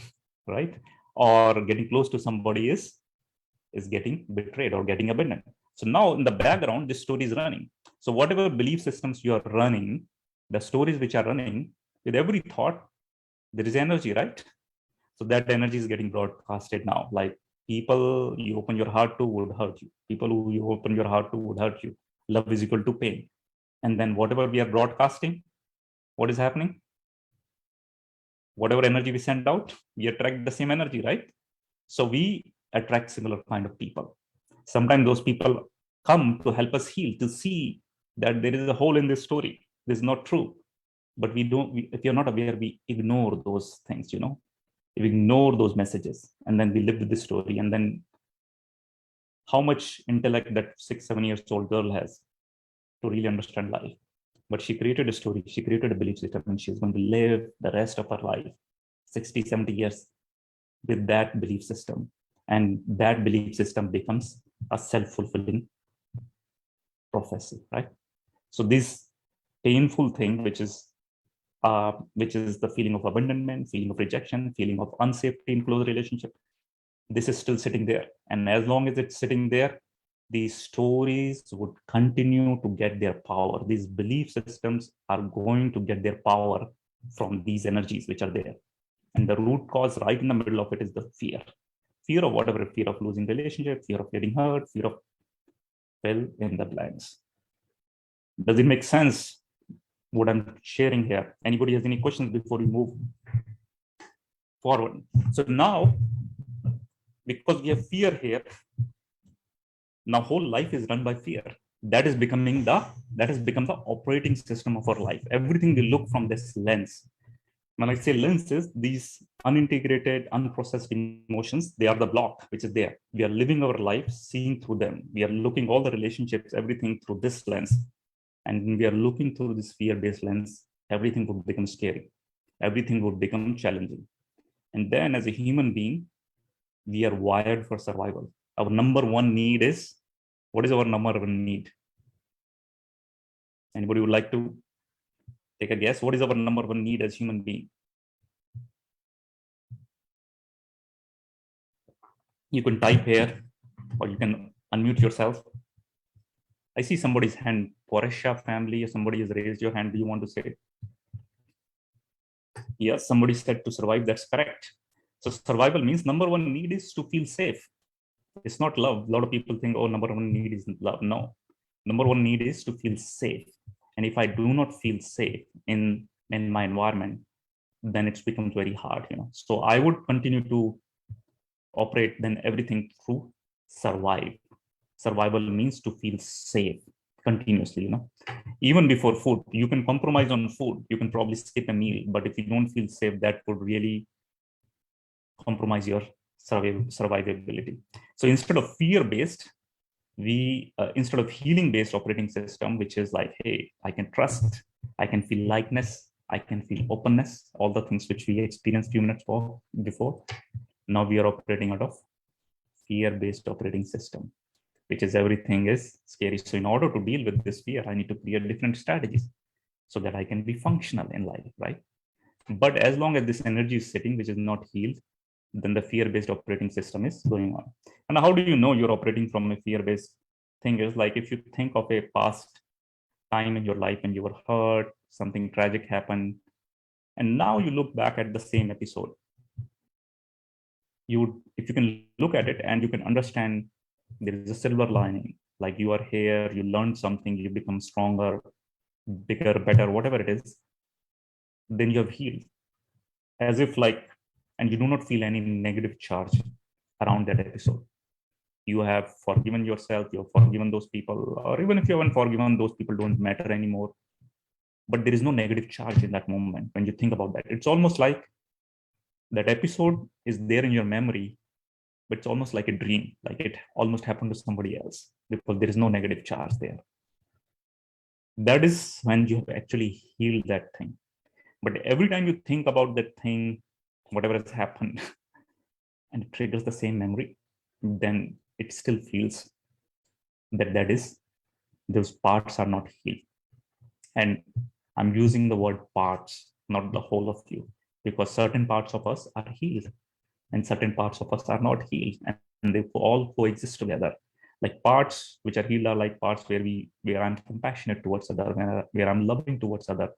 right? Or getting close to somebody is getting betrayed or getting abandoned. So now in the background, this story is running. So whatever belief systems you are running, the stories which are running, with every thought, there is energy, right? So that energy is getting broadcasted now. Like people you open your heart to would hurt you. People who you open your heart to would hurt you. Love is equal to pain. And then whatever we are broadcasting, what is happening? Whatever energy we send out, we attract the same energy, right? So we attract similar kind of people. Sometimes those people come to help us heal, to see that there is a hole in this story. This is not true. But if you're not aware, we ignore those things, we ignore those messages, and then we live with this story. And then how much intellect that 6-7 years old girl has to really understand life. But she created a story, she created a belief system, and she's going to live the rest of her life, 60-70 years, with that belief system. And that belief system becomes a self-fulfilling prophecy, right? So this painful thing, which is the feeling of abandonment, feeling of rejection, feeling of unsafety in close relationship, this is still sitting there. And as long as it's sitting there, these stories would continue to get their power. These belief systems are going to get their power from these energies which are there. And the root cause right in the middle of it is the fear. Fear of whatever, fear of losing relationship, fear of getting hurt, fear of fill in the blanks. Does it make sense what I'm sharing here? Anybody has any questions before we move forward? So now, because we have fear here, now whole life is run by fear. That has become the operating system of our life. Everything we look from this lens. When I say lenses, these unintegrated, unprocessed emotions, they are the block which is there. We are living our life seeing through them. We are looking all the relationships, everything through this lens. And when we are looking through this fear-based lens, everything would become scary. Everything would become challenging. And then as a human being, we are wired for survival. Our number one need is, what is our number one need? Anybody would like to take a guess? What is our number one need as human being? You can type here, or you can unmute yourself. I see somebody's hand, Kashyap family, or somebody has raised your hand. Do you want to say it? Yes, somebody said to survive. That's correct. So survival means number one need is to feel safe. It's not love. A lot of people think, oh, number one need is love. No, number one need is to feel safe. And if I do not feel safe in my environment, then it becomes very hard, So I would continue to operate then everything through survive. Survival means to feel safe continuously, Even before food, you can compromise on food. You can probably skip a meal, but if you don't feel safe, that would really compromise your survivability. So instead of fear-based, instead of healing-based operating system, which is like, hey, I can trust, I can feel likeness, I can feel openness, all the things which we experienced few minutes before. Now we are operating out of fear-based operating system, which is everything is scary. So in order to deal with this fear, I need to create different strategies so that I can be functional in life, right? But as long as this energy is sitting, which is not healed, then the fear-based operating system is going on. And how do you know you're operating from a fear-based thing? Is like if you think of a past time in your life when you were hurt, something tragic happened, and now you look back at the same episode. if you can look at it and you can understand there is a silver lining, like you are here, you learn something, you become stronger, bigger, better, whatever it is, then you have healed. As if like, and you do not feel any negative charge around that episode. You have forgiven yourself, you have forgiven those people, or even if you haven't forgiven, those people don't matter anymore. But there is no negative charge in that moment when you think about that. It's almost like that episode is there in your memory, but it's almost like a dream, like it almost happened to somebody else because there is no negative charge there. That is when you have actually healed that thing. But every time you think about that thing, whatever has happened, and it triggers the same memory, then it still feels that is, those parts are not healed. And I'm using the word parts, not the whole of you, because certain parts of us are healed and certain parts of us are not healed, and they all coexist together. Like parts which are healed are like parts where I'm compassionate towards other, where I'm loving towards other,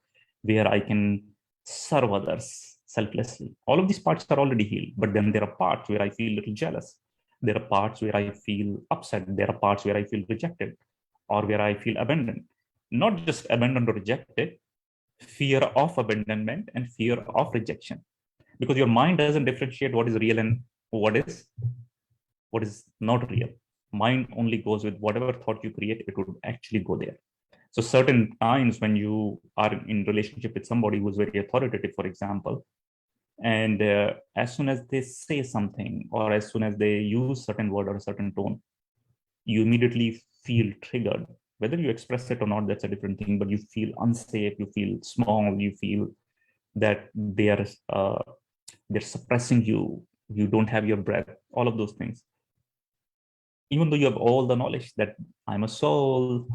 where I can serve others selflessly. All of these parts are already healed, but then there are parts where I feel a little jealous. There are parts where I feel upset. There are parts where I feel rejected or where I feel abandoned. Not just abandoned or rejected, fear of abandonment and fear of rejection. Because your mind doesn't differentiate what is real and what is not real. Mind only goes with whatever thought you create, it would actually go there. So certain times when you are in relationship with somebody who's very authoritative, for example, and as soon as they say something or as soon as they use certain word or a certain tone, you immediately feel triggered. Whether you express it or not, that's a different thing, but you feel unsafe, you feel small, you feel that they're suppressing you, you don't have your breath, all of those things. Even though you have all the knowledge that I'm a soul,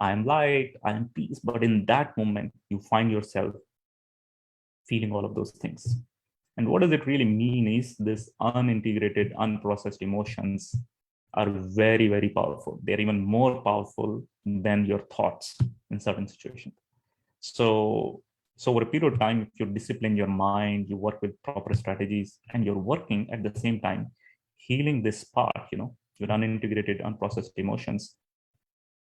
I'm light, I am peace, but in that moment, you find yourself feeling all of those things. And what does it really mean is this unintegrated, unprocessed emotions are very, very powerful. They're even more powerful than your thoughts in certain situations. So over a period of time, if you discipline your mind, you work with proper strategies, and you're working at the same time, healing this part, your unintegrated, unprocessed emotions,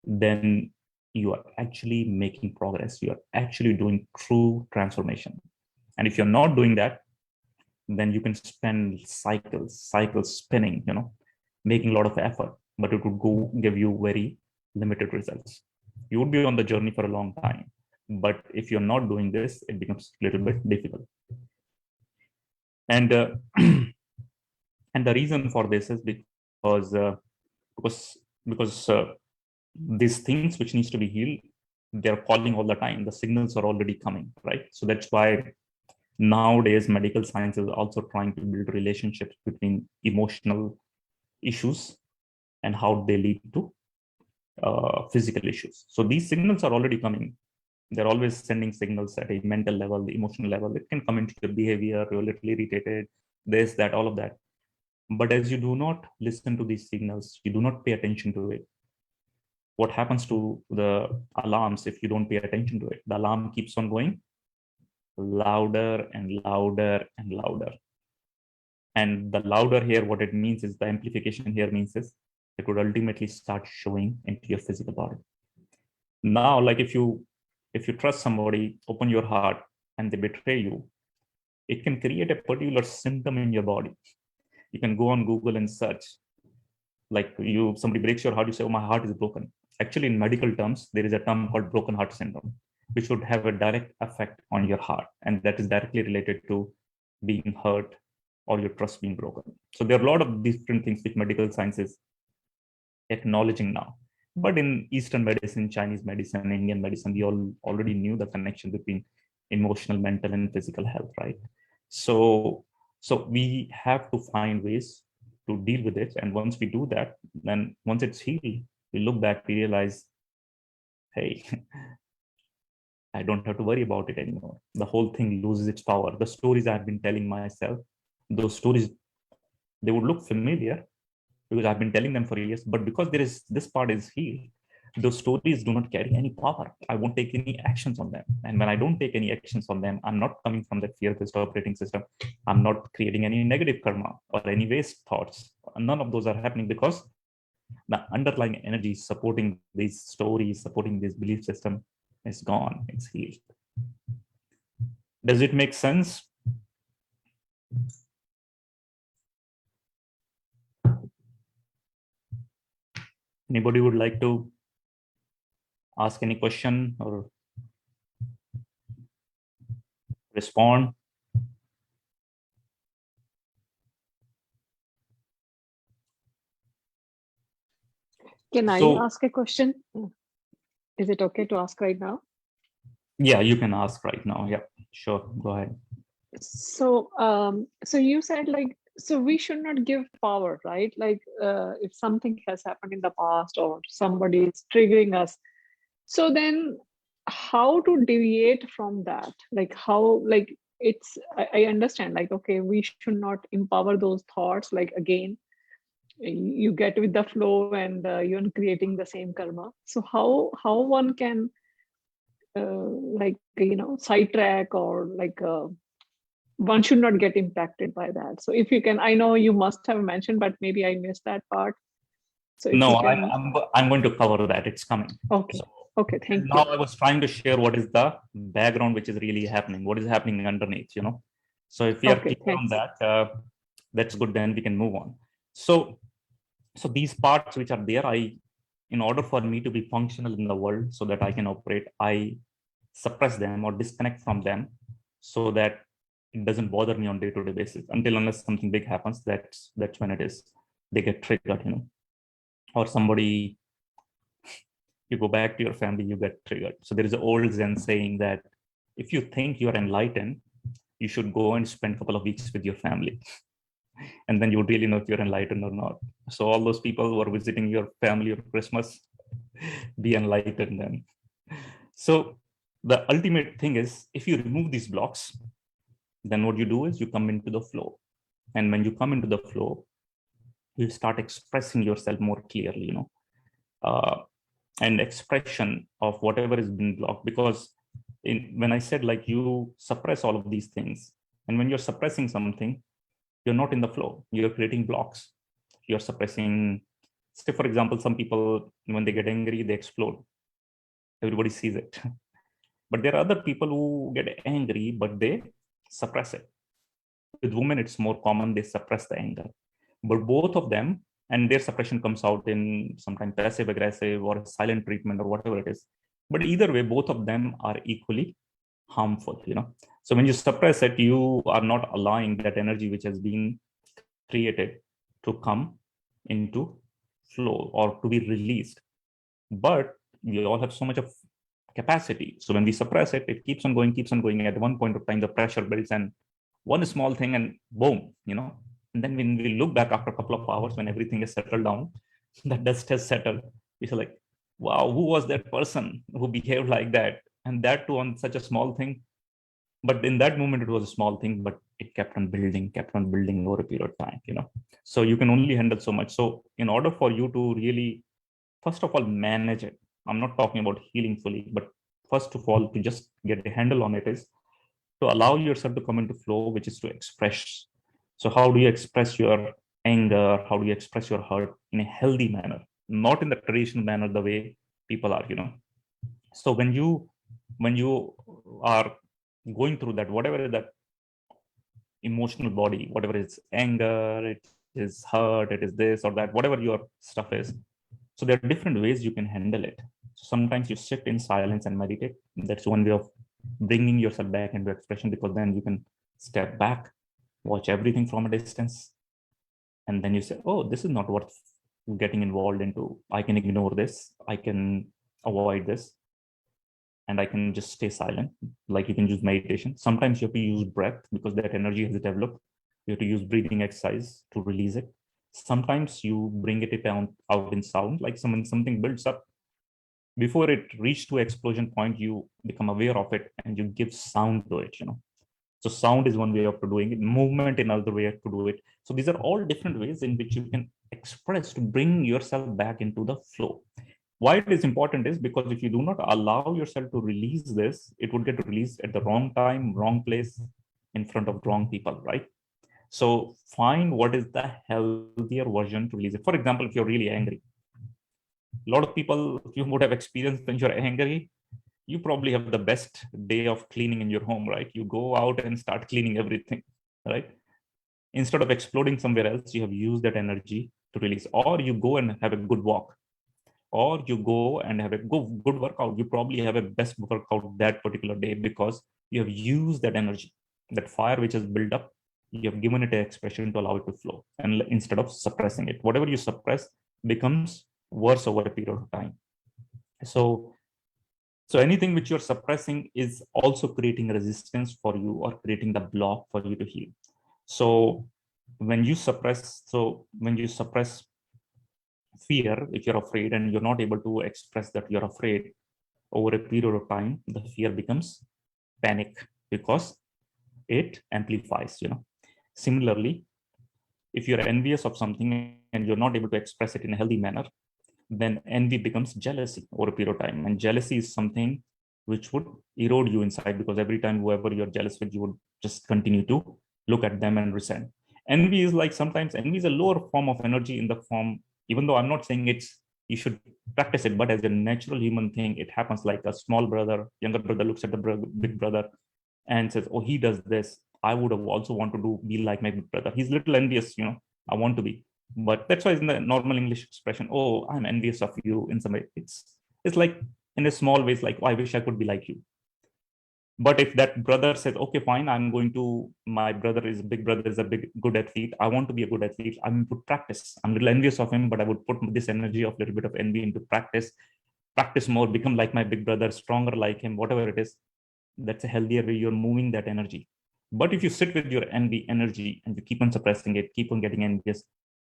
then you are actually making progress. You are actually doing true transformation. And if you're not doing that, then you can spend cycles spinning, making a lot of effort, but it would give you very limited results. You would be on the journey for a long time, but if you're not doing this, it becomes a little bit difficult. And and the reason for this is because these things which needs to be healed, they're calling all the time. The signals are already coming, right? So that's why nowadays medical science is also trying to build relationships between emotional issues and how they lead to physical issues. So these signals are already coming. They're always sending signals at a mental level, the emotional level. It can come into your behavior, you're a little irritated, this, that, all of that. But as you do not listen to these signals, you do not pay attention to it, what happens to the alarms if you don't pay attention to it? The alarm keeps on going louder and louder and louder. And the louder here, what it means is the amplification here means is it would ultimately start showing into your physical body. Now, like if you trust somebody, open your heart, and they betray you, it can create a particular symptom in your body. You can go on Google and search, like somebody breaks your heart, you say, oh, my heart is broken. Actually, in medical terms, there is a term called broken heart syndrome, which would have a direct effect on your heart. And that is directly related to being hurt or your trust being broken. So there are a lot of different things which medical science is acknowledging now. But in Eastern medicine, Chinese medicine, Indian medicine, we all already knew the connection between emotional, mental, and physical health, right? So we have to find ways to deal with it. And once we do that, then once it's healed, we look back, we realize, hey, I don't have to worry about it anymore. The whole thing loses its power. The stories I've been telling myself, those stories, they would look familiar because I've been telling them for years, but because this part is healed, those stories do not carry any power. I won't take any actions on them. And when I don't take any actions on them, I'm not coming from that fear-based operating system. I'm not creating any negative karma or any waste thoughts. None of those are happening because the underlying energy supporting these stories, supporting this belief system is gone. It's healed. Does it make sense? Anybody would like to ask any question or respond? Can I So- ask a question? Is it okay to ask right now? Yeah, you can ask right now. Yeah, sure. Go ahead. So, so you said like, so we should not give power, right? Like, if something has happened in the past or somebody is triggering us, so then how to deviate from that? Like how, like it's, I understand like, okay, we should not empower those thoughts. Like again, you get with the flow and you're creating the same karma. So how one can like, you know, sidetrack or like, one should not get impacted by that. So if you can, I know you must have mentioned, but maybe I missed that part. So if No, you can, I'm going to cover that. It's coming. okay. So Okay, thank now you. I was trying to share what is the background, which is really happening, what is happening underneath, you know. So if we are Okay, clear on thanks. that, that's good. Then we can move on. So these parts which are there, in order for me to be functional in the world, so that I can operate, I suppress them or disconnect from them, so that it doesn't bother me on day-to-day basis until unless something big happens. That's when it is they get triggered, you know, or somebody. You go back to your family, you get triggered. So there is an old Zen saying that if you think you're enlightened, you should go and spend a couple of weeks with your family. And then you would really know if you're enlightened or not. So all those people who are visiting your family for Christmas, be enlightened then. So the ultimate thing is, if you remove these blocks, then what you do is you come into the flow. And when you come into the flow, you start expressing yourself more clearly, you know. And expression of whatever has been blocked, because when I said like you suppress all of these things, and when you're suppressing something, you're not in the flow, you're creating blocks. You're suppressing, say for example, some people when they get angry they explode, everybody sees it. But there are other people who get angry but they suppress it. With women it's more common, they suppress the anger, but both of them, and their suppression comes out in sometimes passive aggressive or silent treatment or whatever it is. But either way, both of them are equally harmful, you know. So when you suppress it, you are not allowing that energy which has been created to come into flow or to be released. But we all have so much of capacity. So when we suppress it, it keeps on going, keeps on going. At one point of time, the pressure builds, and one small thing, and boom, you know. And then when we look back after a couple of hours, when everything is settled down, the dust has settled. It's like, wow, who was that person who behaved like that? And that too on such a small thing. But in that moment, it was a small thing, but it kept on building over a period of time, you know. So you can only handle so much. So in order for you to really, first of all, manage it, I'm not talking about healing fully, but first of all, to just get a handle on it is to allow yourself to come into flow, which is to express. So how do you express your anger? How do you express your hurt in a healthy manner, not in the traditional manner, the way people are, you know. So when you are going through that, whatever that emotional body, whatever is anger, it is hurt, it is this or that, whatever your stuff is. So there are different ways you can handle it. So sometimes you sit in silence and meditate. That's one way of bringing yourself back into expression, because then you can step back, watch everything from a distance, and then you say, oh, this is not worth getting involved into. I can ignore this, I can avoid this, and I can just stay silent. Like you can use meditation. Sometimes you have to use breath because that energy has developed. You have to use breathing exercise to release it. Sometimes you bring it out in sound, like something builds up. Before it reached to explosion point, you become aware of it and you give sound to it, you know. So sound is one way of doing it, movement another way to do it. So these are all different ways in which you can express to bring yourself back into the flow. Why it is important is because if you do not allow yourself to release this, it would get released at the wrong time, wrong place, in front of wrong people, right? So find what is the healthier version to release it. For example, if you're really angry, a lot of people you would have experienced when you're angry, you probably have the best day of cleaning in your home, right? You go out and start cleaning everything, right? Instead of exploding somewhere else, you have used that energy to release, or you go and have a good walk, or you go and have a good workout. You probably have a best workout that particular day because you have used that energy, that fire which is built up, you have given it an expression to allow it to flow, and instead of suppressing it. Whatever you suppress becomes worse over a period of time. So anything which you're suppressing is also creating resistance for you or creating the block for you to heal. So when you suppress fear, if you're afraid and you're not able to express that you're afraid, over a period of time, the fear becomes panic because it amplifies, Similarly, if you're envious of something and you're not able to express it in a healthy manner, then envy becomes jealousy over a period of time. And jealousy is something which would erode you inside, because every time whoever you're jealous with, you would just continue to look at them and resent. Envy is like, sometimes envy is a lower form of energy in the form, even though I'm not saying you should practice it, but as a natural human thing, it happens. Like a small brother, younger brother looks at the big brother and says, oh, he does this, I would have also want to be like my big brother. He's a little envious, I want to be. But that's why in the normal English expression, oh, I'm envious of you, in some way, it's like in a small ways, like, oh, I wish I could be like you. But if that brother says, okay, fine, my brother is a good athlete, I want to be a good athlete, I'm put practice. I'm a little envious of him, but I would put this energy of a little bit of envy into practice more, become like my big brother, stronger like him, whatever it is. That's a healthier way you're moving that energy. But if you sit with your envy energy and you keep on suppressing it, keep on getting envious,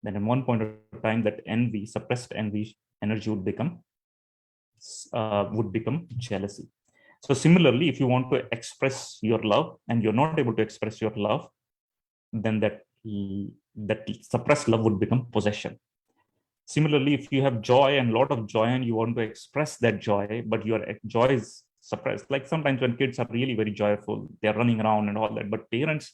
then at one point of time, that suppressed envy energy would become jealousy. So similarly, if you want to express your love and you're not able to express your love, then that suppressed love would become possession. Similarly, if you have joy and a lot of joy and you want to express that joy, but your joy is suppressed, like sometimes when kids are really very joyful, they're running around and all that, but parents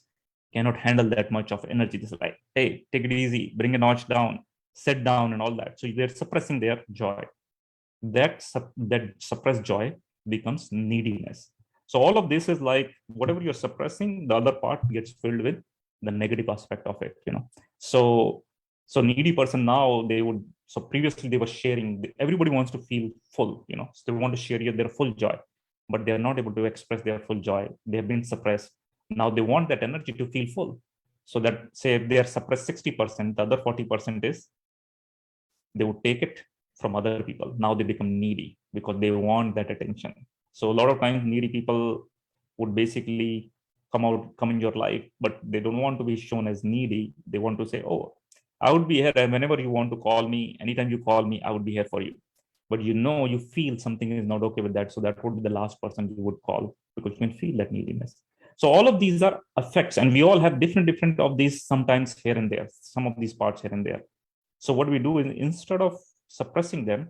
cannot handle that much of energy. It's like, hey, take it easy, bring a notch down, sit down and all that. So they're suppressing their joy. That suppressed joy becomes neediness. So all of this is like, whatever you're suppressing, the other part gets filled with the negative aspect of it, So needy person now, so previously they were sharing, everybody wants to feel full, so they want to share their full joy, but they're not able to express their full joy. They have been suppressed. Now they want that energy to feel full. So that, say, if they are suppressed 60%, the other 40% is they would take it from other people. Now they become needy because they want that attention. So a lot of times needy people would basically come in your life, but they don't want to be shown as needy. They want to say, oh, I would be here whenever you want to call me. Anytime you call me, I would be here for you. But you feel something is not okay with that. So that would be the last person you would call, because you can feel that neediness. So all of these are effects, and we all have different of these, sometimes here and there, some of these parts here and there. So what we do is, instead of suppressing them,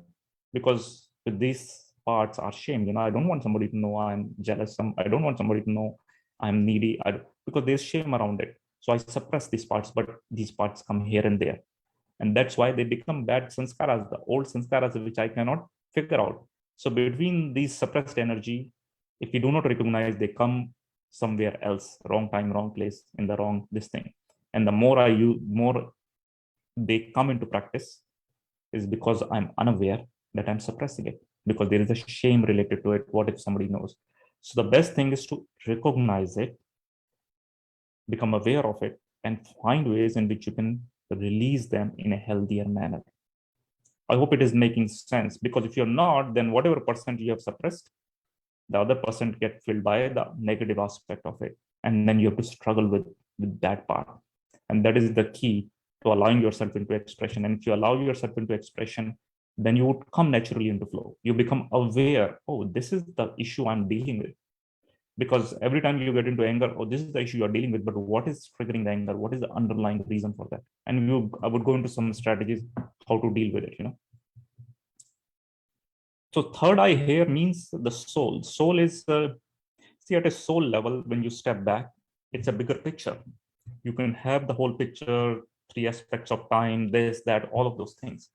because these parts are shame, I don't want somebody to know I'm jealous. I don't want somebody to know I'm needy, because there's shame around it. So I suppress these parts, but these parts come here and there. And that's why they become bad sanskaras, the old sanskaras, which I cannot figure out. So between these suppressed energy, if we do not recognize, they come somewhere else, wrong time, wrong place, in the wrong this thing. And the more they come into practice, is because I'm unaware that I'm suppressing it, because there is a shame related to it. What if somebody knows? So the best thing is to recognize it, become aware of it, and find ways in which you can release them in a healthier manner. I hope it is making sense, because if you're not, then whatever percent you have suppressed, the other percent get filled by the negative aspect of it. And then you have to struggle with that part. And that is the key to allowing yourself into expression. And if you allow yourself into expression, then you would come naturally into flow. You become aware, oh, this is the issue I'm dealing with. Because every time you get into anger, oh, this is the issue you're dealing with, but what is triggering the anger? What is the underlying reason for that? And I would go into some strategies how to deal with it, So third eye here means the soul. Soul is, see, at a soul level, when you step back, it's a bigger picture. You can have the whole picture, three aspects of time, this, that, all of those things.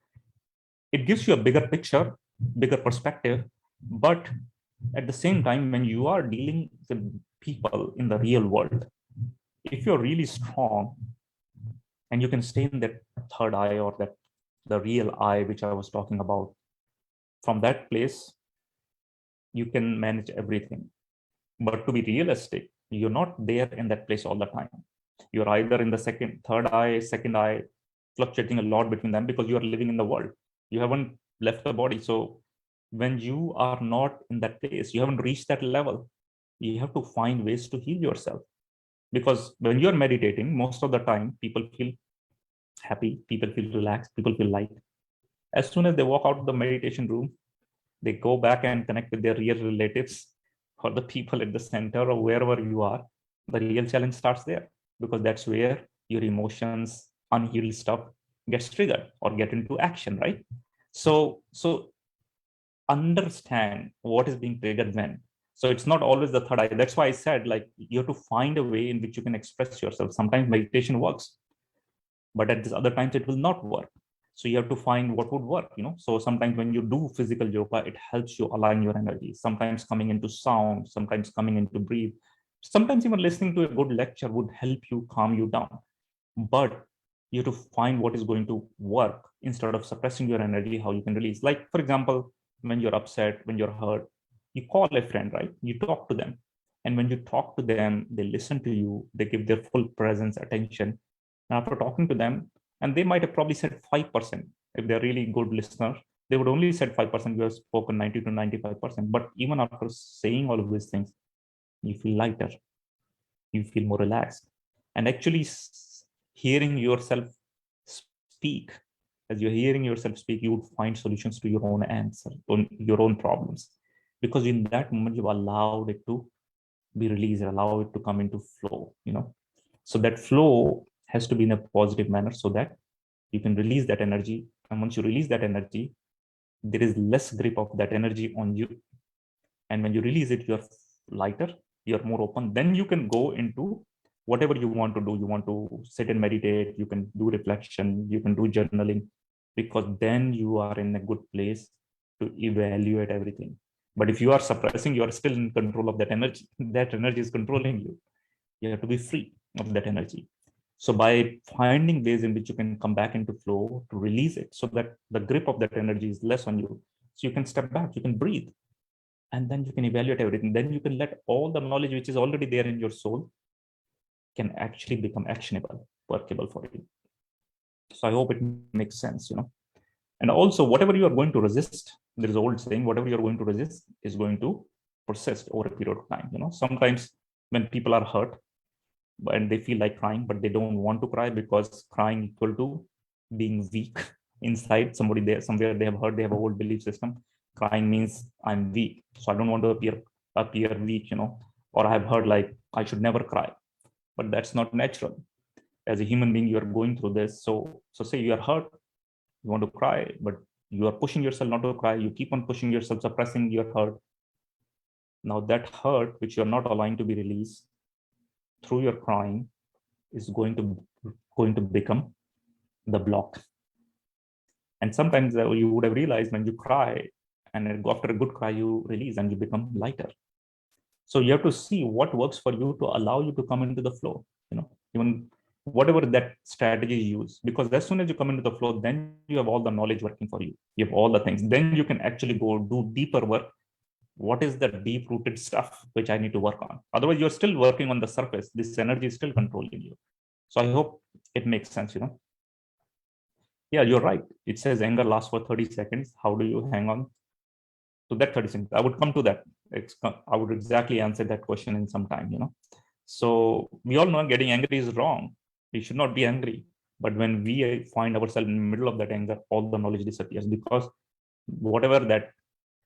It gives you a bigger picture, bigger perspective. But at the same time, when you are dealing with people in the real world, if you're really strong and you can stay in that third eye or that the real eye, which I was talking about, from that place, you can manage everything. But to be realistic, you're not there in that place all the time. You're either in the third eye, second eye, fluctuating a lot between them because you are living in the world. You haven't left the body. So when you are not in that place, you haven't reached that level, you have to find ways to heal yourself. Because when you're meditating, most of the time, people feel happy, people feel relaxed, people feel light. As soon as they walk out of the meditation room, they go back and connect with their real relatives or the people at the center or wherever you are. The real challenge starts there, because that's where your emotions, unhealed stuff gets triggered or get into action, right? So understand what is being triggered when. So it's not always the third eye. That's why I said, like, you have to find a way in which you can express yourself. Sometimes meditation works, but at this other times it will not work. So you have to find what would work, So sometimes when you do physical yoga, it helps you align your energy. Sometimes coming into sound, sometimes coming into breathe. Sometimes even listening to a good lecture would help you calm you down. But you have to find what is going to work instead of suppressing your energy, how you can release. Like, for example, when you're upset, when you're hurt, you call a friend, right? You talk to them. And when you talk to them, they listen to you, they give their full presence, attention. And after talking to them, and they might have probably said 5%. If they're really good listeners, they would only said 5%. You have spoken 90 to 95%. But even after saying all of these things, you feel lighter, you feel more relaxed. And actually hearing yourself speak, as you're hearing yourself speak, you would find solutions to your own answer, on your own problems. Because in that moment, you've allowed it to be released, allow it to come into flow, So that flow has to be in a positive manner so that you can release that energy. And once you release that energy, there is less grip of that energy on you. And when you release it, you're lighter, you're more open. Then you can go into whatever you want to do. You want to sit and meditate, you can do reflection, you can do journaling, because then you are in a good place to evaluate everything. But if you are suppressing, you are still in control of that energy. That energy is controlling you. You have to be free of that energy. So by finding ways in which you can come back into flow, to release it so that the grip of that energy is less on you. So you can step back, you can breathe, and then you can evaluate everything. Then you can let all the knowledge which is already there in your soul can actually become actionable, workable for you. So I hope it makes sense, And also, whatever you are going to resist, there is an old saying, whatever you're going to resist is going to persist over a period of time. Sometimes when people are hurt and they feel like crying, but they don't want to cry because crying equal to being weak inside. Somebody there, somewhere they have heard, they have a old belief system. Crying means I'm weak. So I don't want to appear weak, or I have heard like I should never cry, but that's not natural. As a human being, you are going through this. So say you are hurt, you want to cry, but you are pushing yourself not to cry. You keep on pushing yourself, suppressing your hurt. Now that hurt, which you're not allowing to be released through your crying, is going to become the block. And sometimes you would have realized when you cry, and after a good cry, you release and you become lighter. So you have to see what works for you to allow you to come into the flow, even whatever that strategy you use. Because as soon as you come into the flow, then you have all the knowledge working for you. You have all the things. Then you can actually go do deeper work. What is the deep rooted stuff which I need to work on? Otherwise, you're still working on the surface. This energy is still controlling you. So I hope it makes sense, Yeah, you're right. It says anger lasts for 30 seconds. How do you hang on to that 30 seconds? I would come to that. I would exactly answer that question in some time, So we all know getting angry is wrong. We should not be angry. But when we find ourselves in the middle of that anger, all the knowledge disappears, because whatever that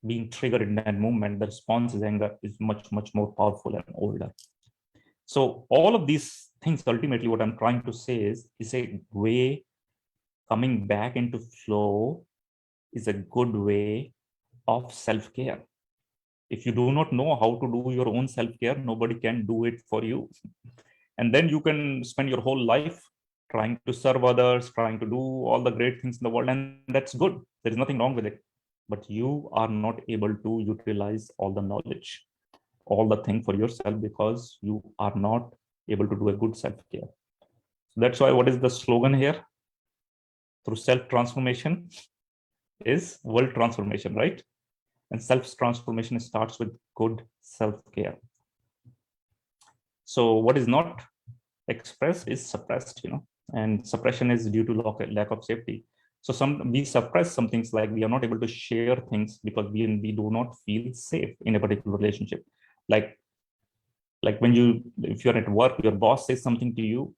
being triggered in that moment, the response is anger, is much, much more powerful and older. So all of these things, ultimately, what I'm trying to say is a way coming back into flow is a good way of self-care. If you do not know how to do your own self-care, nobody can do it for you. And then you can spend your whole life trying to serve others, trying to do all the great things in the world, and that's good. There is nothing wrong with it. But you are not able to utilize all the knowledge, all the thing for yourself, because you are not able to do a good self-care. So that's why, what is the slogan here? Through self-transformation is world transformation, right? And self-transformation starts with good self-care. So what is not expressed is suppressed, and suppression is due to lack of safety. So we suppress some things, like we are not able to share things because we do not feel safe in a particular relationship. Like if you're at work, your boss says something to you.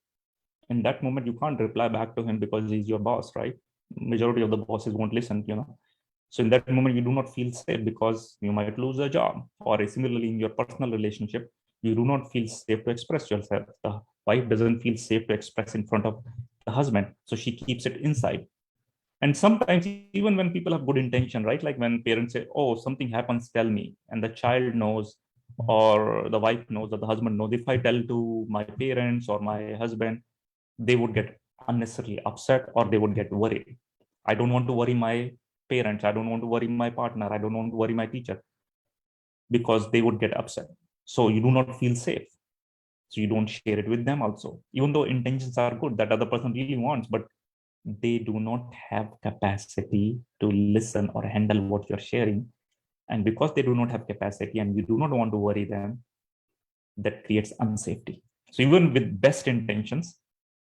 In that moment, you can't reply back to him because he's your boss, right? Majority of the bosses won't listen, So in that moment, you do not feel safe because you might lose a job. Or similarly, in your personal relationship, you do not feel safe to express yourself. The wife doesn't feel safe to express in front of the husband, so she keeps it inside. And sometimes, even when people have good intention, right? Like when parents say, "Oh, something happens, tell me," and the child knows, or the wife knows, or the husband knows, if I tell to my parents or my husband, they would get unnecessarily upset, or they would get worried. I don't want to worry my parents. I don't want to worry my partner. I don't want to worry my teacher, because they would get upset. So you do not feel safe. So you don't share it with them also, even though intentions are good, that other person really wants, but they do not have capacity to listen or handle what you're sharing. And because they do not have capacity and you do not want to worry them, that creates unsafety. So even with best intentions,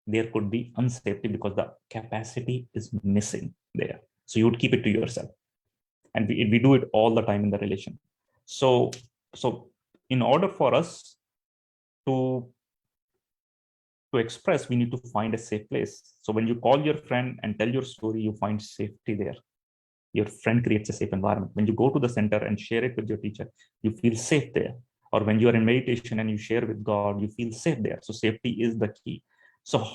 there could be unsafety because the capacity is missing there. So you would keep it to yourself. And we do it all the time in the relation. So in order for us to express, we need to find a safe place. So when you call your friend and tell your story, you find safety there. Your friend creates a safe environment. When you go to the center and share it with your teacher, you feel safe there. Or when you are in meditation and you share with God, you feel safe there. So safety is the key. So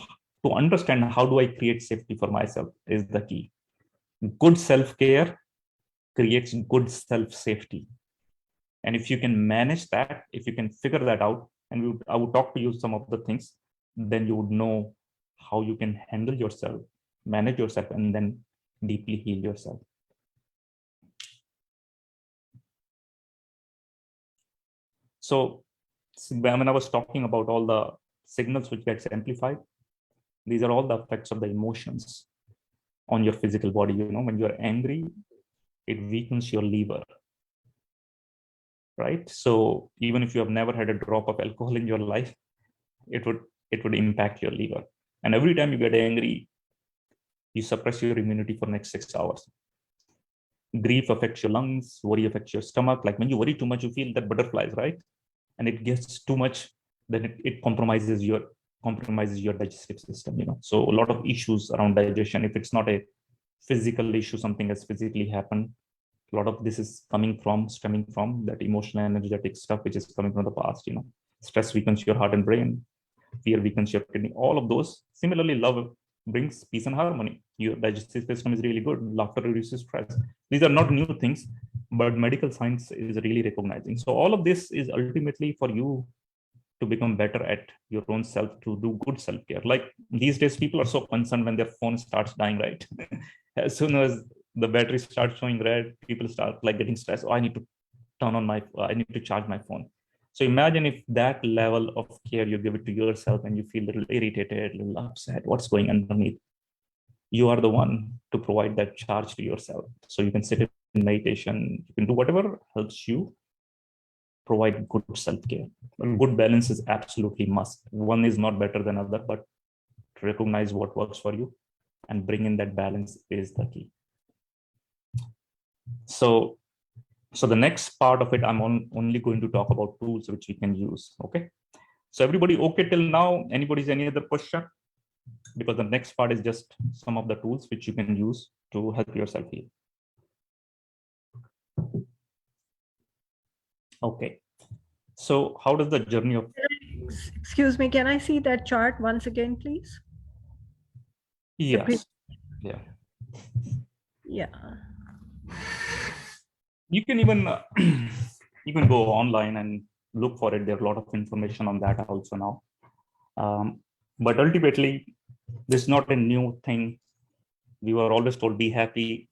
to understand how do I create safety for myself is the key. Good self-care creates good self-safety. And if you can manage that, if you can figure that out, and I would talk to you some of the things, then you would know how you can handle yourself, manage yourself, and then deeply heal yourself. So when I was talking about all the signals which gets amplified, these are all the effects of the emotions on your physical body. When you're angry, it weakens your liver, right? So even if you have never had a drop of alcohol in your life, it would impact your liver. And every time you get angry, you suppress your immunity for next 6 hours. Grief affects your lungs, worry affects your stomach. Like when you worry too much, you feel that butterflies, right? And it gets too much, then it compromises your digestive system. So a lot of issues around digestion. If it's not a physical issue, something has physically happened, a lot of this is stemming from that emotional, energetic stuff which is coming from the past. Stress weakens your heart and brain, fear weakens your kidney, all of those. Similarly, love brings peace and harmony. Your digestive system is really good. Laughter reduces stress. These are not new things, but medical science is really recognizing. So all of this is ultimately for you to become better at your own self, to do good self-care. Like these days, people are so concerned when their phone starts dying, right? As soon as the battery starts showing red, people start like getting stressed. Oh, I need to I need to charge my phone. So imagine if that level of care you give it to yourself and you feel a little irritated, a little upset, what's going underneath? You are the one to provide that charge to yourself. So you can sit in meditation, you can do whatever helps you provide good self-care. Good balance is absolutely must. One is not better than other, but to recognize what works for you and bring in that balance is the key. So the next part of it, I'm only going to talk about tools which we can use. Okay. So everybody okay till now? Anybody's any other question? Because the next part is just some of the tools which you can use to help yourself heal. Okay. So how does the journey of... Excuse me, can I see that chart once again, please? Yes. Yeah. Yeah. You can even you can go online and look for it. There's a lot of information on that also now. But ultimately, this is not a new thing. We were always told, be happy.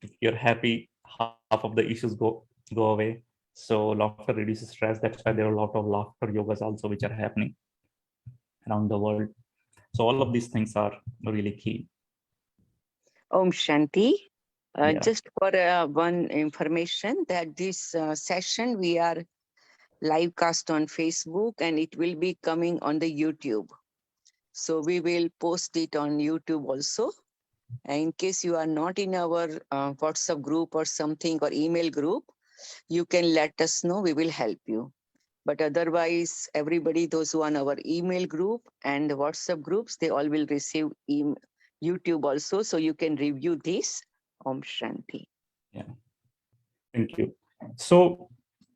If you're happy, half of the issues go away. So laughter reduces stress. That's why there are a lot of laughter yogas also which are happening around the world. So all of these things are really key. Om Shanti. Yeah. Just for one information that this session we are live cast on Facebook and it will be coming on the YouTube. So we will post it on YouTube also. In case you are not in our WhatsApp group or something or email group, you can let us know, we will help you. But otherwise, everybody, those who are on our email group and WhatsApp groups, they all will receive YouTube also. So you can review this. Om Shanti. Yeah. Thank you. So,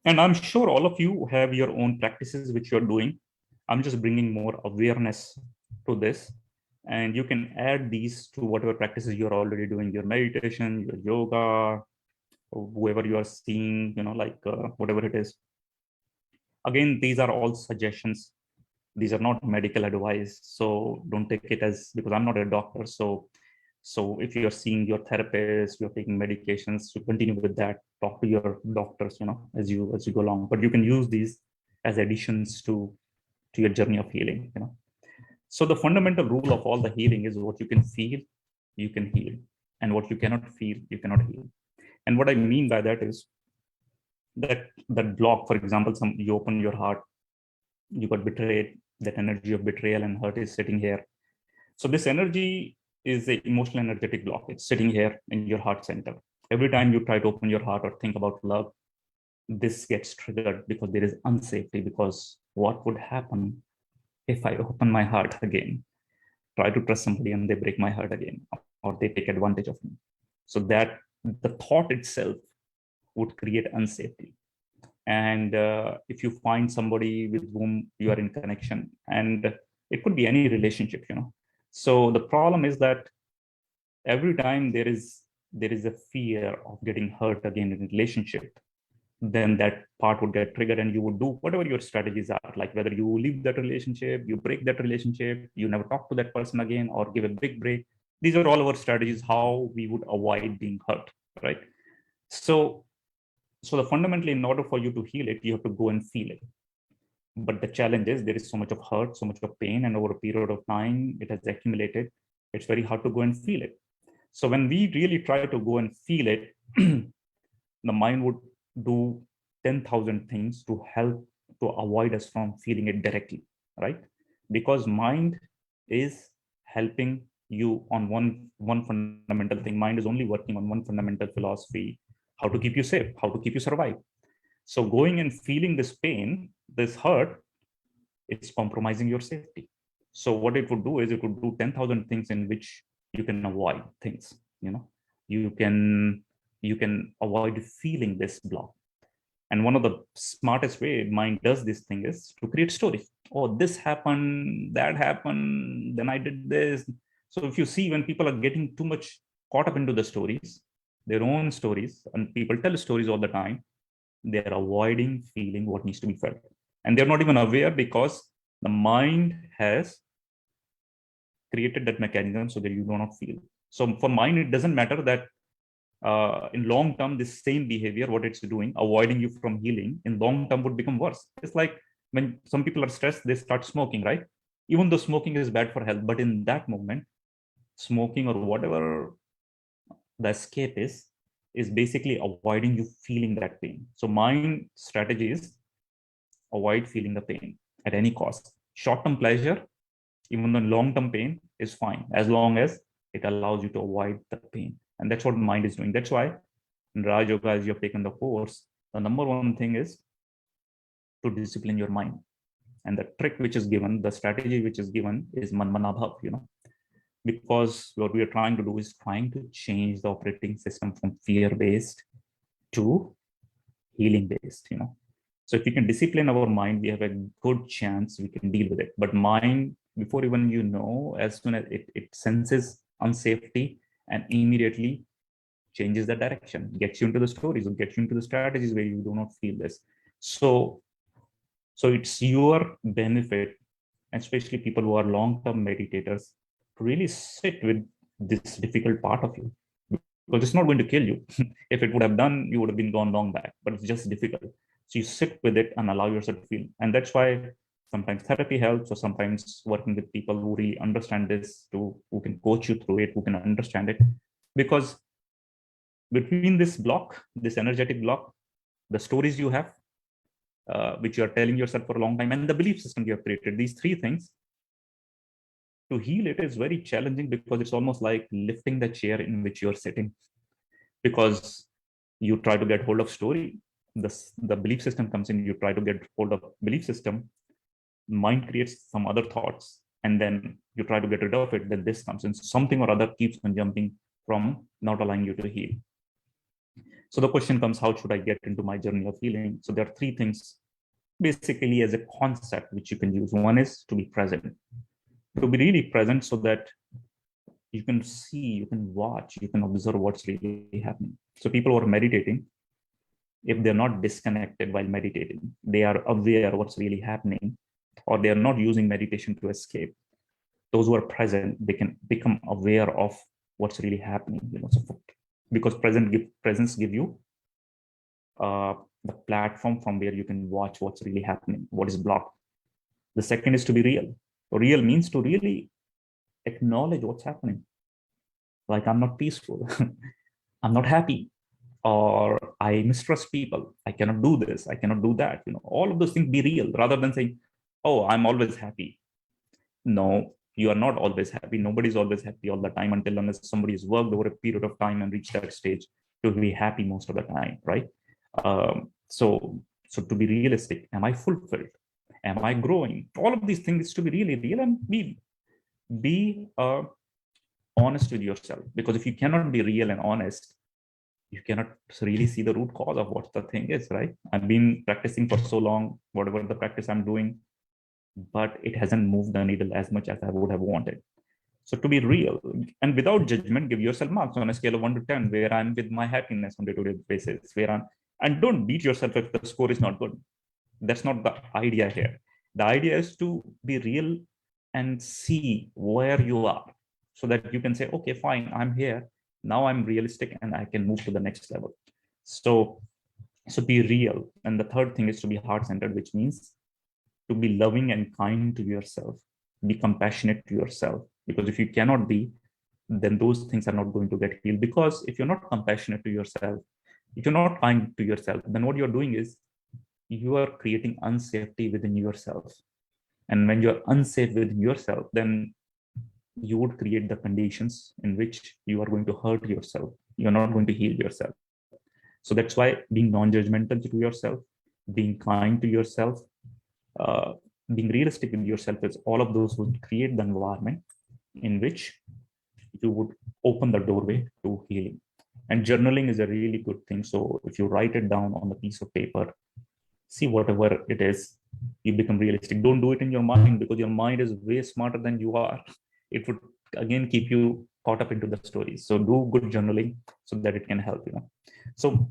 and I'm sure all of you have your own practices which you're doing. I'm just bringing more awareness to this. And you can add these to whatever practices you're already doing, your meditation, your yoga, or whoever you are seeing, like whatever it is. Again, these are all suggestions. These are not medical advice. So don't take it as, because I'm not a doctor. So if you're seeing your therapist, you're taking medications, you continue with that, talk to your doctors, as you go along. But you can use these as additions to your journey of healing, So the fundamental rule of all the healing is what you can feel, you can heal. And what you cannot feel, you cannot heal. And what I mean by that is that block, for example, you open your heart, you got betrayed, that energy of betrayal and hurt is sitting here. So this energy is the emotional energetic block. It's sitting here in your heart center. Every time you try to open your heart or think about love, this gets triggered because there is unsafety. Because what would happen if I open my heart again, try to trust somebody and they break my heart again, or they take advantage of me? So that the thought itself would create unsafety. And if you find somebody with whom you are in connection, and it could be any relationship, So the problem is that every time there is a fear of getting hurt again in a relationship, then that part would get triggered and you would do whatever your strategies are, like whether you leave that relationship, you break that relationship, you never talk to that person again, or give a big break. These are all our strategies, how we would avoid being hurt, right? So the fundamentally, in order for you to heal it, you have to go and feel it. But the challenge is there is so much of hurt, so much of pain, and over a period of time, it has accumulated. It's very hard to go and feel it. So when we really try to go and feel it, the mind would do 10,000 things to help to avoid us from feeling it directly, right? Because mind is helping you on one fundamental thing. Mind is only working on one fundamental philosophy: how to keep you safe, how to keep you survive. So going and feeling this pain, this hurt, it's compromising your safety. So what it would do is it would do 10,000 things in which you can avoid things. You can avoid feeling this block. And one of the smartest way mind does this thing is to create stories. Oh, this happened, that happened, then I did this. So if you see, when people are getting too much caught up into the stories, their own stories, and people tell stories all the time, they're avoiding feeling what needs to be felt. And they're not even aware, because the mind has created that mechanism so that you do not feel. So for mind, it doesn't matter that in long term, this same behavior, what it's doing, avoiding you from healing, in long term would become worse. It's like when some people are stressed, they start smoking, right? Even though smoking is bad for health, but in that moment, smoking or whatever the escape is basically avoiding you feeling that pain. So mind strategy is avoid feeling the pain at any cost. Short-term pleasure, even though long-term pain, is fine as long as it allows you to avoid the pain. And that's what mind is doing. That's why in Raj Yoga, as you have taken the course, the number one thing is to discipline your mind. And the trick which is given, the strategy which is given is Manmanabhav, because what we are trying to do is trying to change the operating system from fear-based to healing-based, So if we can discipline our mind, we have a good chance we can deal with it. But mind, before even as soon as it senses unsafety, and immediately changes the direction, gets you into the stories, or gets you into the strategies where you do not feel this. So it's your benefit, especially people who are long-term meditators, to really sit with this difficult part of you, because it's not going to kill you. If it would have done, you would have been gone long back, but it's just difficult. So you sit with it and allow yourself to feel. And that's why sometimes therapy helps, or sometimes working with people who really understand this, who can coach you through it, who can understand it. Because between this block, this energetic block, the stories you have, which you are telling yourself for a long time, and the belief system you have created, these three things, to heal it is very challenging, because it's almost like lifting the chair in which you're sitting. Because you try to get hold of story, the belief system comes in, you try to get hold of belief system, mind creates some other thoughts, and then you try to get rid of it, then this comes in, something or other keeps on jumping from not allowing you to heal. So the question comes, how should I get into my journey of healing? So there are three things basically as a concept which you can use. One is to be present, to be really present, so that you can see, you can watch, you can observe what's really happening. So people who are meditating, if they're not disconnected while meditating, they are aware of what's really happening, or they are not using meditation to escape. Those who are present, they can become aware of what's really happening. So because presence give you the platform from where you can watch what's really happening, what is blocked. The second is to be real. Real means to really acknowledge what's happening. Like, I'm not peaceful, I'm not happy, or I mistrust people, I cannot do this, I cannot do that. All of those things, be real, rather than saying, oh, I'm always happy. No, you are not always happy. Nobody's always happy all the time, unless somebody's worked over a period of time and reached that stage to be happy most of the time, right? So to be realistic, am I fulfilled? Am I growing? All of these things is to be really real, and be honest with yourself. Because if you cannot be real and honest, you cannot really see the root cause of what the thing is, right? I've been practicing for so long, whatever the practice I'm doing, but it hasn't moved the needle as much as I would have wanted. So to be real and without judgment, give yourself marks on a scale of 1 to 10, where I'm with my happiness on a day-to-day basis, and don't beat yourself if the score is not good. That's not the idea here. The idea is to be real and see where you are, so that you can say, okay, fine, I'm here. Now I'm realistic and I can move to the next level. So be real. And the third thing is to be heart-centered, which means to be loving and kind to yourself, be compassionate to yourself. Because if you cannot be, then those things are not going to get healed. Because if you're not compassionate to yourself, if you're not kind to yourself, then what you're doing is you are creating unsafety within yourself. And when you're unsafe within yourself, then you would create the conditions in which you are going to hurt yourself. You're not going to heal yourself. So that's why being non-judgmental to yourself, being kind to yourself, being realistic with yourself, is all of those would create the environment in which you would open the doorway to healing. And journaling is a really good thing. So if you write it down on a piece of paper, see whatever it is, you become realistic. Don't do it in your mind, because your mind is way smarter than you are. It would again keep you caught up into the stories. So do good journaling so that it can help. So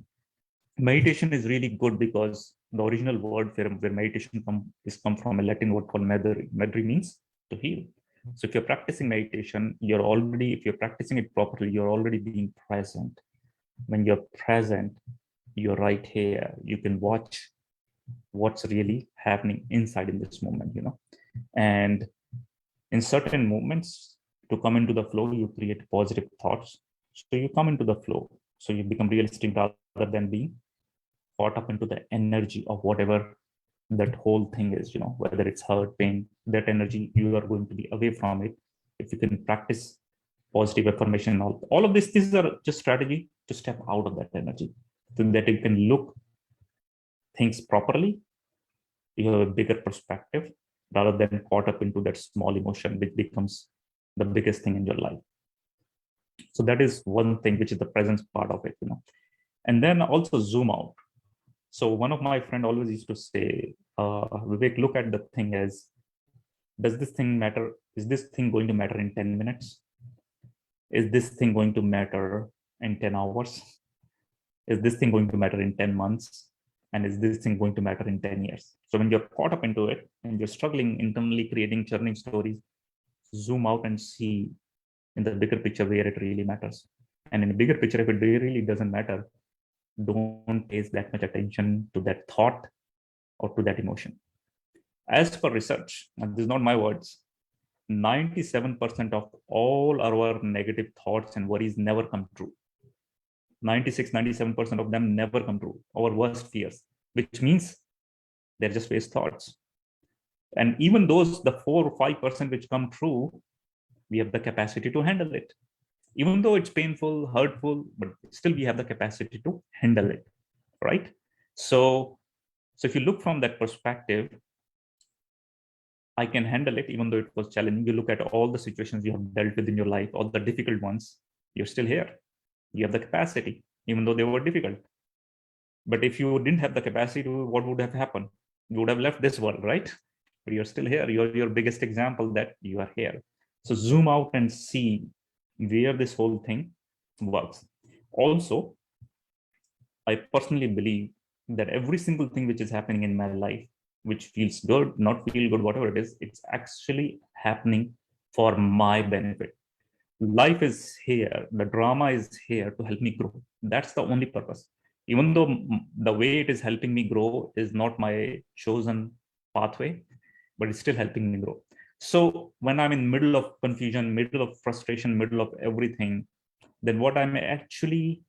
meditation is really good, because the original word where meditation come from a Latin word called medere. Medere means to heal. So if you're practicing meditation, if you're practicing it properly, you're already being present. When you're present, you're right here. You can watch what's really happening inside in this moment, And in certain moments, to come into the flow, you create positive thoughts. So you come into the flow. So you become realistic rather than being caught up into the energy of whatever that whole thing is, whether it's hurt, pain, that energy, you are going to be away from it. If you can practice positive affirmation, all of these are just strategy to step out of that energy, so that you can look things properly. You have a bigger perspective rather than caught up into that small emotion, which becomes the biggest thing in your life. So that is one thing, which is the presence part of it, And then also zoom out. So one of my friend always used to say, Vivek, look at the thing as, does this thing matter? Is this thing going to matter in 10 minutes? Is this thing going to matter in 10 hours? Is this thing going to matter in 10 months? And is this thing going to matter in 10 years? So when you're caught up into it and you're struggling internally creating churning stories, zoom out and see in the bigger picture where it really matters. And in the bigger picture, if it really doesn't matter, don't pay that much attention to that thought or to that emotion. As per research, and this is not my words, 97% of all our negative thoughts and worries never come true. 96-97% of them never come true, our worst fears, which means they're just waste thoughts. And even those, the 4 or 5% which come true, we have the capacity to handle it. Even though it's painful, hurtful, but still we have the capacity to handle it, right? So if you look from that perspective, I can handle it, even though it was challenging. You look at all the situations you have dealt with in your life, all the difficult ones, you're still here. You have the capacity, even though they were difficult. But if you didn't have the capacity, what would have happened? You would have left this world, right? But you're still here. You're your biggest example that you are here. So zoom out and see where this whole thing works. Also, I personally believe that every single thing which is happening in my life, which feels good, not feel good, whatever it is, it's actually happening for my benefit. Life is here, the drama is here to help me grow. That's the only purpose. Even though the way it is helping me grow is not my chosen pathway, but it's still helping me grow. So when I'm in middle of confusion, middle of frustration, middle of everything, then what I'm actually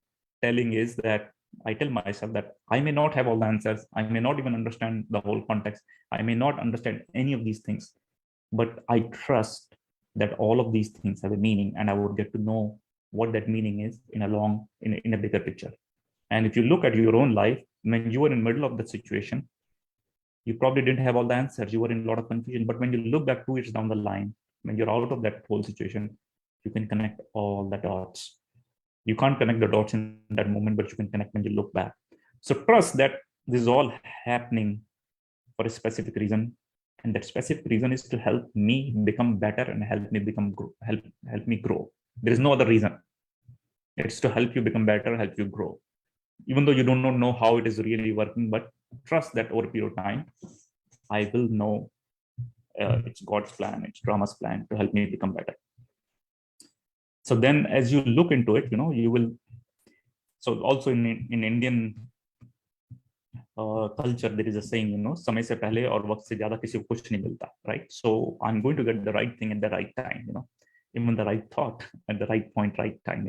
telling is that I tell myself that I may not have all the answers. I may not even understand the whole context. I may not understand any of these things, but I trust that all of these things have a meaning, and I would get to know what that meaning is in a bigger picture. And if you look at your own life, when you were in the middle of the situation, you probably didn't have all the answers. You were in a lot of confusion. But when you look back 2 years down the line, when you're out of that whole situation, you can connect all the dots. You can't connect the dots in that moment, but you can connect when you look back. So trust that this is all happening for a specific reason. And that specific reason is to help me become better and help me grow. There is no other reason. It's to help you become better, help you grow. Even though you don't know how it is really working, but trust that over a period of time, I will know it's God's plan, it's Rama's plan to help me become better. So then as you look into it, you will. So also in Indian culture, there is a saying, समय से पहले और वक्त से ज़्यादा किसी को कुछ नहीं मिलता, right? So I'm going to get the right thing at the right time, even the right thought at the right point, right time,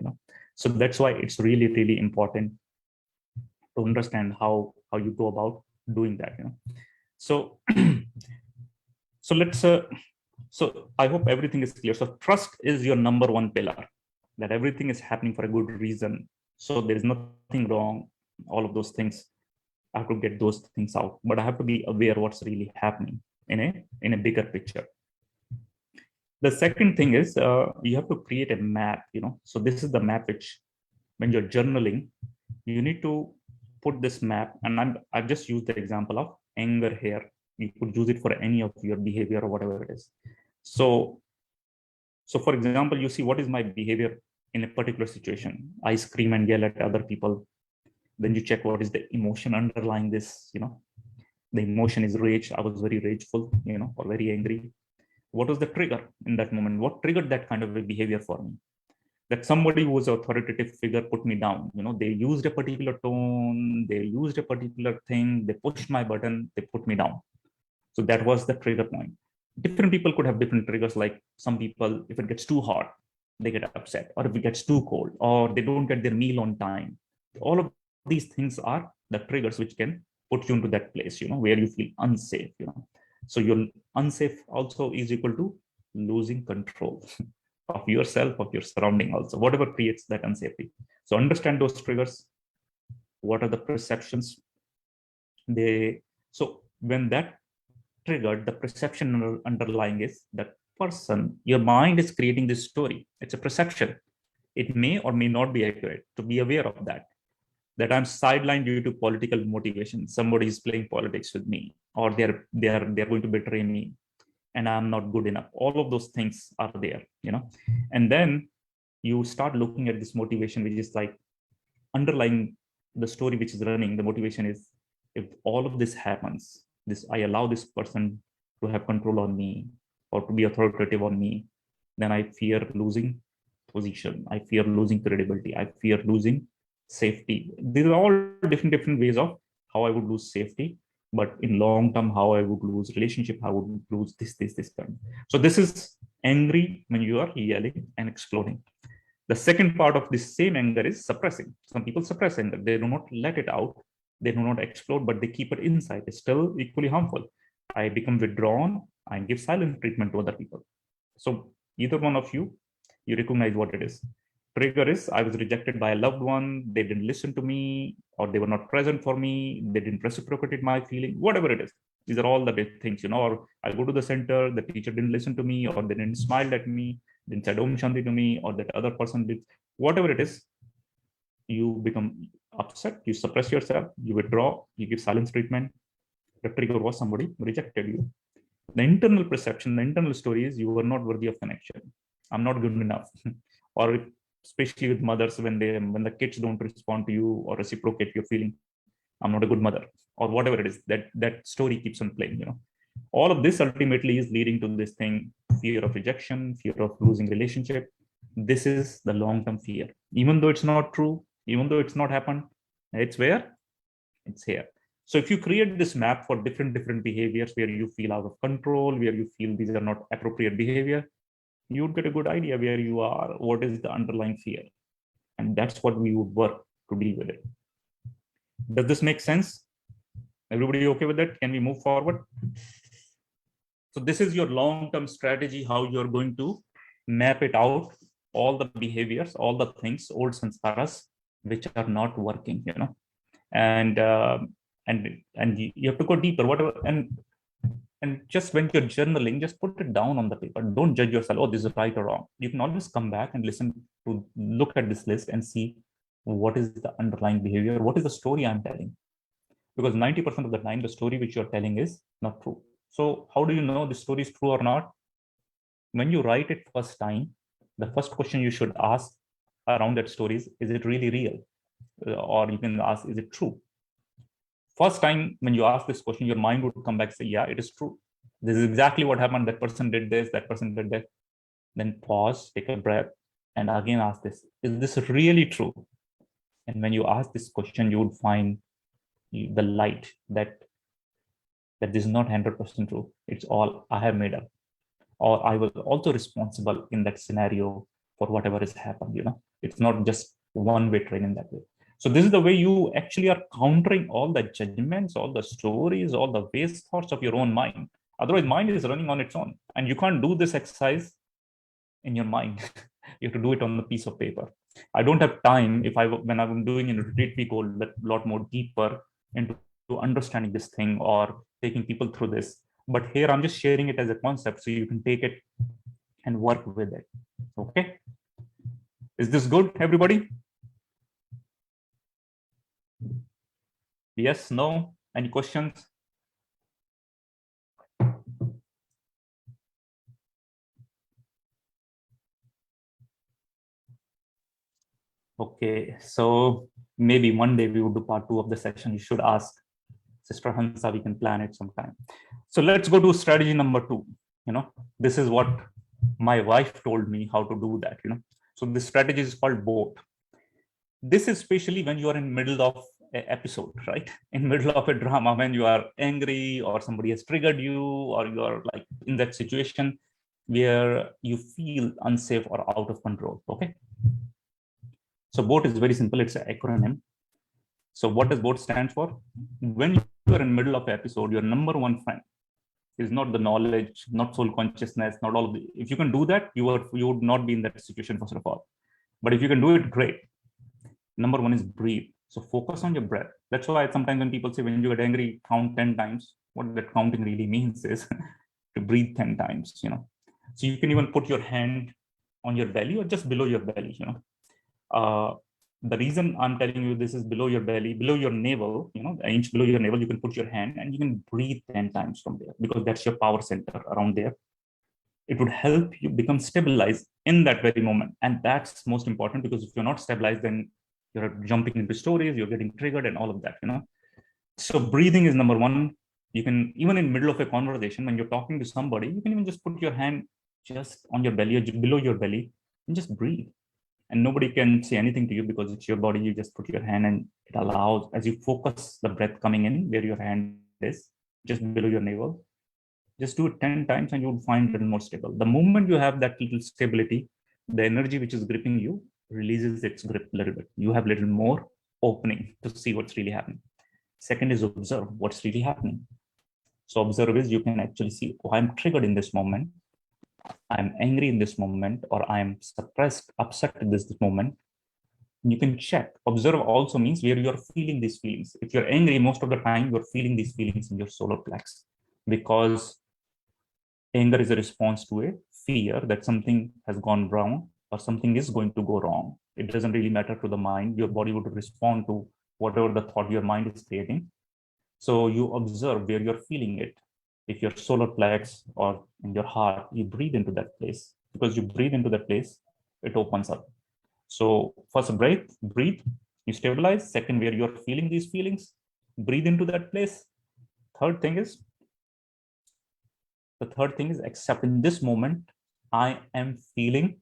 So that's why it's really, really important to understand how you go about doing that, So, so let's. So I hope everything is clear. So trust is your number one pillar. That everything is happening for a good reason. So there is nothing wrong. All of those things, I have to get those things out, but I have to be aware what's really happening in a bigger picture. The second thing is you have to create a map. So this is the map which, when you're journaling, you need to put this map. And I've just used the example of anger here. You could use it for any of your behavior or whatever it is. So for example, you see what is my behavior in a particular situation. I scream and yell at other people. Then you check what is the emotion underlying this. The emotion is rage. I was very rageful, or very angry. What was the trigger in that moment? What triggered that kind of a behavior for me? That somebody who was an authoritative figure put me down. They used a particular tone, they used a particular thing, they pushed my button, they put me down. So that was the trigger point. Different people could have different triggers. Like some people, if it gets too hot, they get upset, or if it gets too cold, or they don't get their meal on time. All of these things are the triggers which can put you into that place, where you feel unsafe, So you're unsafe also is equal to losing control of yourself, of your surrounding also, whatever creates that unsafety. So understand those triggers. What are the perceptions? So when that triggered, the perception underlying is that person, your mind is creating this story. It's a perception. It may or may not be accurate. To be aware of that I'm sidelined due to political motivation. Somebody is playing politics with me, or they're going to betray me, and I'm not good enough. All of those things are there, And then you start looking at this motivation, which is like underlying the story which is running. The motivation is, if all of this happens, I allow this person to have control on me or to be authoritative on me, then I fear losing position. I fear losing credibility. I fear losing safety. These are all different ways of how I would lose safety. But in long term, how I would lose relationship, how I would lose this. So this is angry when you are yelling and exploding. The second part of this same anger is suppressing. Some people suppress anger. They do not let it out. They do not explode, but they keep it inside. It's still equally harmful. I become withdrawn. I give silent treatment to other people. So either one of you recognize what it is. Trigger is, I was rejected by a loved one. They didn't listen to me, or they were not present for me. They didn't reciprocate my feeling, whatever it is. These are all the big things, or I go to the center, the teacher didn't listen to me, or they didn't smile at me, didn't say Om Shanti to me, or that other person did, whatever it is, you become upset, you suppress yourself, you withdraw, you give silence treatment. The trigger was somebody rejected you. The internal perception, the internal story is, you are not worthy of connection. I'm not good enough. Or especially with mothers, when the kids don't respond to you or reciprocate your feeling, I'm not a good mother, or whatever it is, that story keeps on playing. All of this ultimately is leading to this thing: fear of rejection, fear of losing relationship. This is the long-term fear. Even though it's not true, even though it's not happened, it's where? It's here. So if you create this map for different behaviors where you feel out of control, where you feel these are not appropriate behavior, you would get a good idea where you are, what is the underlying fear. And that's what we would work to deal with it. Does this make sense? Everybody okay with that? Can we move forward? So this is your long-term strategy, how you're going to map it out, all the behaviors, all the things, old sanskaras, which are not working, and you have to go deeper, whatever. And just when you're journaling, just put it down on the paper. Don't judge yourself, oh, this is right or wrong. You can always come back and look at this list and see what is the underlying behavior, what is the story I'm telling. Because 90% of the time, the story which you're telling is not true. So how do you know the story is true or not? When you write it first time, the first question you should ask around that story is it really real? Or you can ask, is it true? First time when you ask this question, your mind would come back and say, yeah, it is true. This is exactly what happened. That person did this, that person did that. Then pause, take a breath, and again ask this, is this really true? And when you ask this question, you would find the light that this is not 100% true. It's all I have made up. Or I was also responsible in that scenario for whatever has happened. It's not just one-way train in that way. So this is the way you actually are countering all the judgments, all the stories, all the waste thoughts of your own mind. Otherwise, mind is running on its own. And you can't do this exercise in your mind. You have to do it on a piece of paper. I don't have time. When I'm doing in a retreat, we go a lot more deeper into understanding this thing or taking people through this. But here I'm just sharing it as a concept so you can take it and work with it. Okay. Is this good, everybody? Yes, no? Any questions? Okay, so maybe one day we will do part 2 of the session. You should ask Sister Hansa, we can plan it sometime. So let's go to strategy number 2. This is what my wife told me how to do that. So this strategy is called BOAT. This is especially when you are in middle of an episode, right? In middle of a drama, when you are angry or somebody has triggered you, or you are like in that situation where you feel unsafe or out of control. Okay. So BOAT is very simple. It's an acronym. So what does BOAT stand for? When you are in middle of an episode, your number one friend is not the knowledge, not soul consciousness, not all of the. If you can do that, you would not be in that situation first of all. But if you can do it, great. Number one is breathe. So focus on your breath. That's why sometimes when people say when you get angry, count 10 times. What that counting really means is to breathe 10 times. So you can even put your hand on your belly or just below your belly. The reason I'm telling you this is below your belly, below your navel, an inch below your navel, you can put your hand and you can breathe 10 times from there, because that's your power center around there. It would help you become stabilized in that very moment. And that's most important, because if you're not stabilized, then you're jumping into stories, you're getting triggered and all of that, So breathing is number one. You can, even in middle of a conversation, when you're talking to somebody, you can even just put your hand just on your belly or below your belly and just breathe. And nobody can say anything to you because it's your body. You just put your hand and it allows, as you focus the breath coming in where your hand is, just below your navel, just do it 10 times and you'll find it more stable. The moment you have that little stability, the energy which is gripping you releases its grip a little bit. You have a little more opening to see what's really happening. Second is observe what's really happening. So observe is, you can actually see, oh, I'm triggered in this moment, I'm angry in this moment, or I'm suppressed, upset in this moment. You can check. Observe also means where you're feeling these feelings. If you're angry, most of the time you're feeling these feelings in your solar plex, because anger is a response to a fear that something has gone wrong or something is going to go wrong. It doesn't really matter to the mind. Your body would respond to whatever the thought your mind is creating. So you observe where you're feeling it. If your solar plex or in your heart, you breathe into that place. Because you breathe into that place, it opens up. So first breathe, you stabilize. Second, where you're feeling these feelings, breathe into that place. The third thing is accept. In this moment, I am feeling,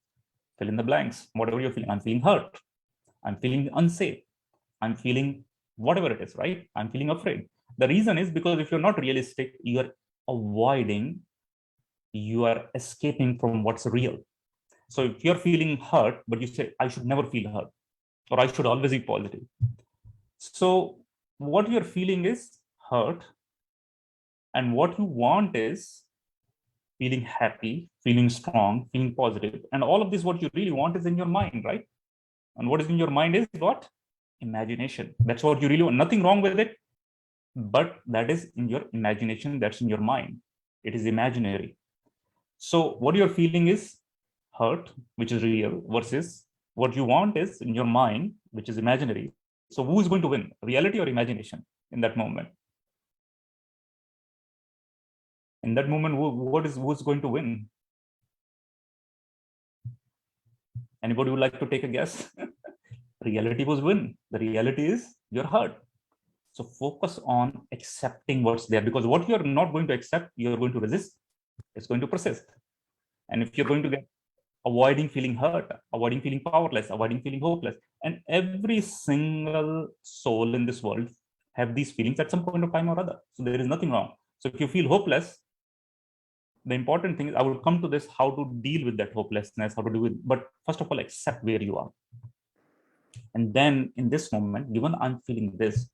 fill in the blanks, whatever you're feeling. I'm feeling hurt. I'm feeling unsafe. I'm feeling whatever it is, right? I'm feeling afraid. The reason is because if you're not realistic, you're avoiding, you are escaping from what's real. So if you're feeling hurt, but you say, I should never feel hurt, or I should always be positive. So what you're feeling is hurt, and what you want is feeling happy, feeling strong, feeling positive. And all of this, what you really want is in your mind, right? And what is in your mind is what? Imagination. That's what you really want. Nothing wrong with it, but that is in your imagination, that's in your mind. It is imaginary. So what you're feeling is hurt, which is real, versus what you want is in your mind, which is imaginary. So who is going to win, reality or imagination in that moment? In that moment, who's going to win? Anybody would like to take a guess? Reality was win. The reality is you're hurt. So focus on accepting what's there, because what you're not going to accept, you're going to resist. It's going to persist. And if you're going to get avoiding feeling hurt, avoiding feeling powerless, avoiding feeling hopeless, and every single soul in this world have these feelings at some point of time or other. So there is nothing wrong. So if you feel hopeless, the important thing is, I will come to this, how to deal with that hopelessness, how to do it. But first of all, accept where you are. And then in this moment, given I'm feeling this,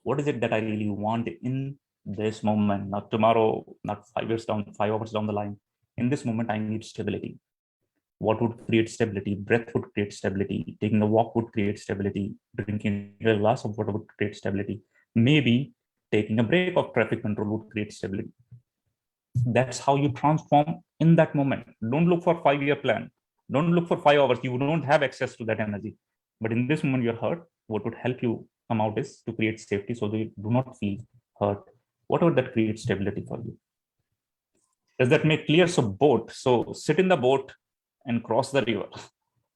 what is it that I really want in this moment? Not tomorrow, not 5 years down, 5 hours down the line. In this moment, I need stability. What would create stability? Breath would create stability. Taking a walk would create stability. Drinking a glass of water would create stability. Maybe taking a break of traffic control would create stability. That's how you transform in that moment. Don't look for 5-year plan. Don't look for 5 hours. You don't have access to that energy. But in this moment, you're hurt. What would help you come out is to create safety so that you do not feel hurt. Whatever that creates stability for you. Does that make clear? So sit in the boat and cross the river.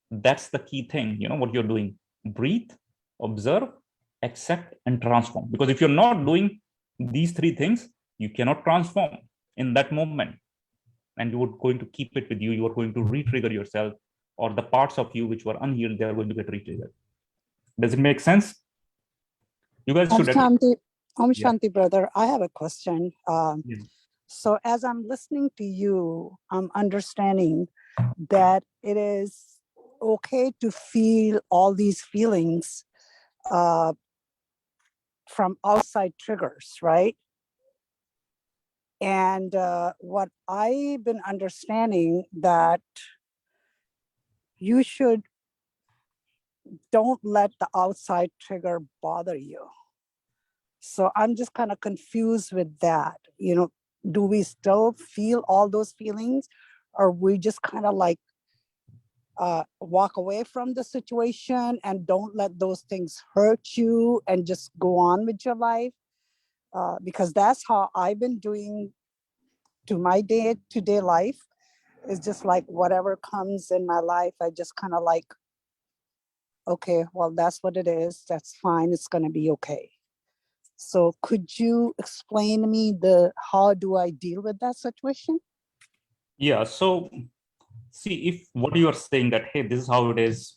That's the key thing, what you're doing. Breathe, observe, accept, and transform. Because if you're not doing these 3 things, you cannot transform in that moment. And you are going to keep it with you. You are going to re-trigger yourself, or the parts of you which were unhealed, they are going to get re-triggered. Does it make sense? You guys should. Om Shanti, brother. I have a question. So as I'm listening to you, I'm understanding that it is okay to feel all these feelings from outside triggers, right? And what I've been understanding that you don't let the outside trigger bother you. So I'm just kind of confused with that. Do we still feel all those feelings, or we just kind of like walk away from the situation and don't let those things hurt you and just go on with your life? Because that's how I've been doing to my day-to-day life. It's just like whatever comes in my life, I just kind of like, okay, well, that's what it is. That's fine. It's going to be okay. So could you explain to me how do I deal with that situation? Yeah. So see, if what you are saying that, hey, this is how it is,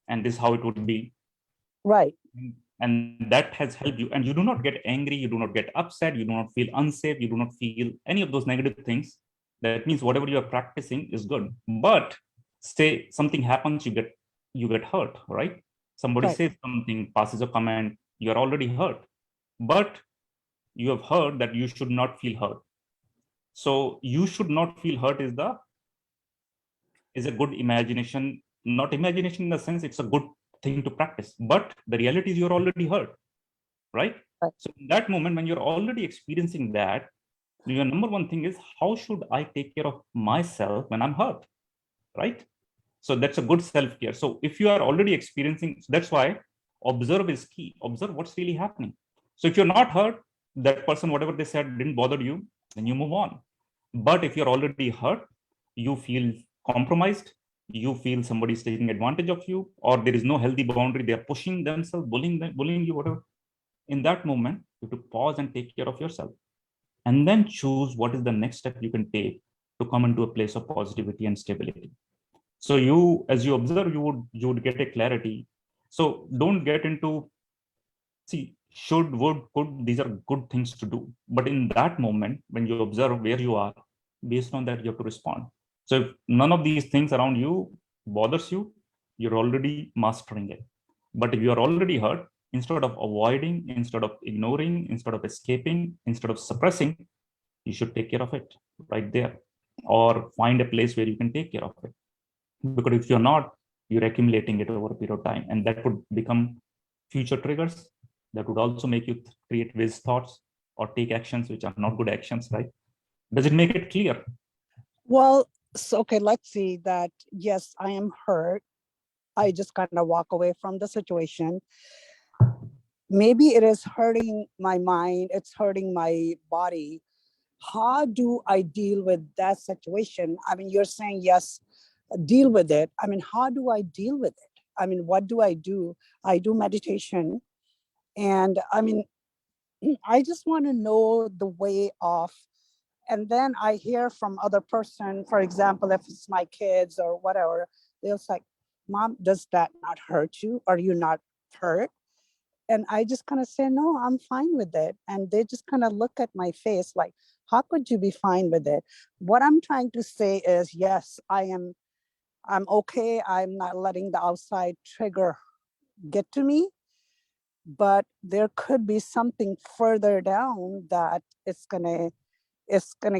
and this is how it would be. Right. And that has helped you. And you do not get angry, you do not get upset, you do not feel unsafe, you do not feel any of those negative things. That means whatever you are practicing is good. But say something happens, you get hurt, right? Somebody Right. says something, passes a comment, you're already hurt. But you have heard that you should not feel hurt. So you should not feel hurt is a good imagination, not imagination in the sense it's a good thing to practice, but the reality is you're already hurt, right? Right. So in that moment, when you're already experiencing that, your number one thing is, how should I take care of myself when I'm hurt, right? So that's a good self-care. So if you are already experiencing, that's why observe is key. Observe what's really happening. So if you're not hurt, that person, whatever they said didn't bother you, then you move on. But if you're already hurt, you feel compromised, you feel somebody's taking advantage of you, or there is no healthy boundary, they're pushing themselves, bullying you, whatever. In that moment, you have to pause and take care of yourself. And then choose what is the next step you can take to come into a place of positivity and stability. So you, as you observe, you would get a clarity. So don't get into, see, should, would, could, these are good things to do. But in that moment, when you observe where you are, based on that, you have to respond. So if none of these things around you bothers you, you're already mastering it. But if you are already hurt, instead of avoiding, instead of ignoring, instead of escaping, instead of suppressing, you should take care of it right there, or find a place where you can take care of it. Because if you're not, you're accumulating it over a period of time, and that would become future triggers that would also make you create waste thoughts or take actions which are not good actions, right? Does it make it clear? Well, so, okay, let's see that. Yes, I am hurt. I just kind of walk away from the situation. Maybe it is hurting my mind. It's hurting my body. How do I deal with that situation? I mean, you're saying, yes, deal with it. I mean, how do I deal with it? I mean, what do? I do meditation. And I mean, I just want to know the way off. And then I hear from other person, for example, if it's my kids or whatever, they'll say, Mom, does that not hurt you? Are you not hurt? And I just kind of say, no, I'm fine with it. And they just kind of look at my face like, how could you be fine with it? What I'm trying to say is, yes, I'm okay. I'm not letting the outside trigger get to me, but there could be something further down that it's gonna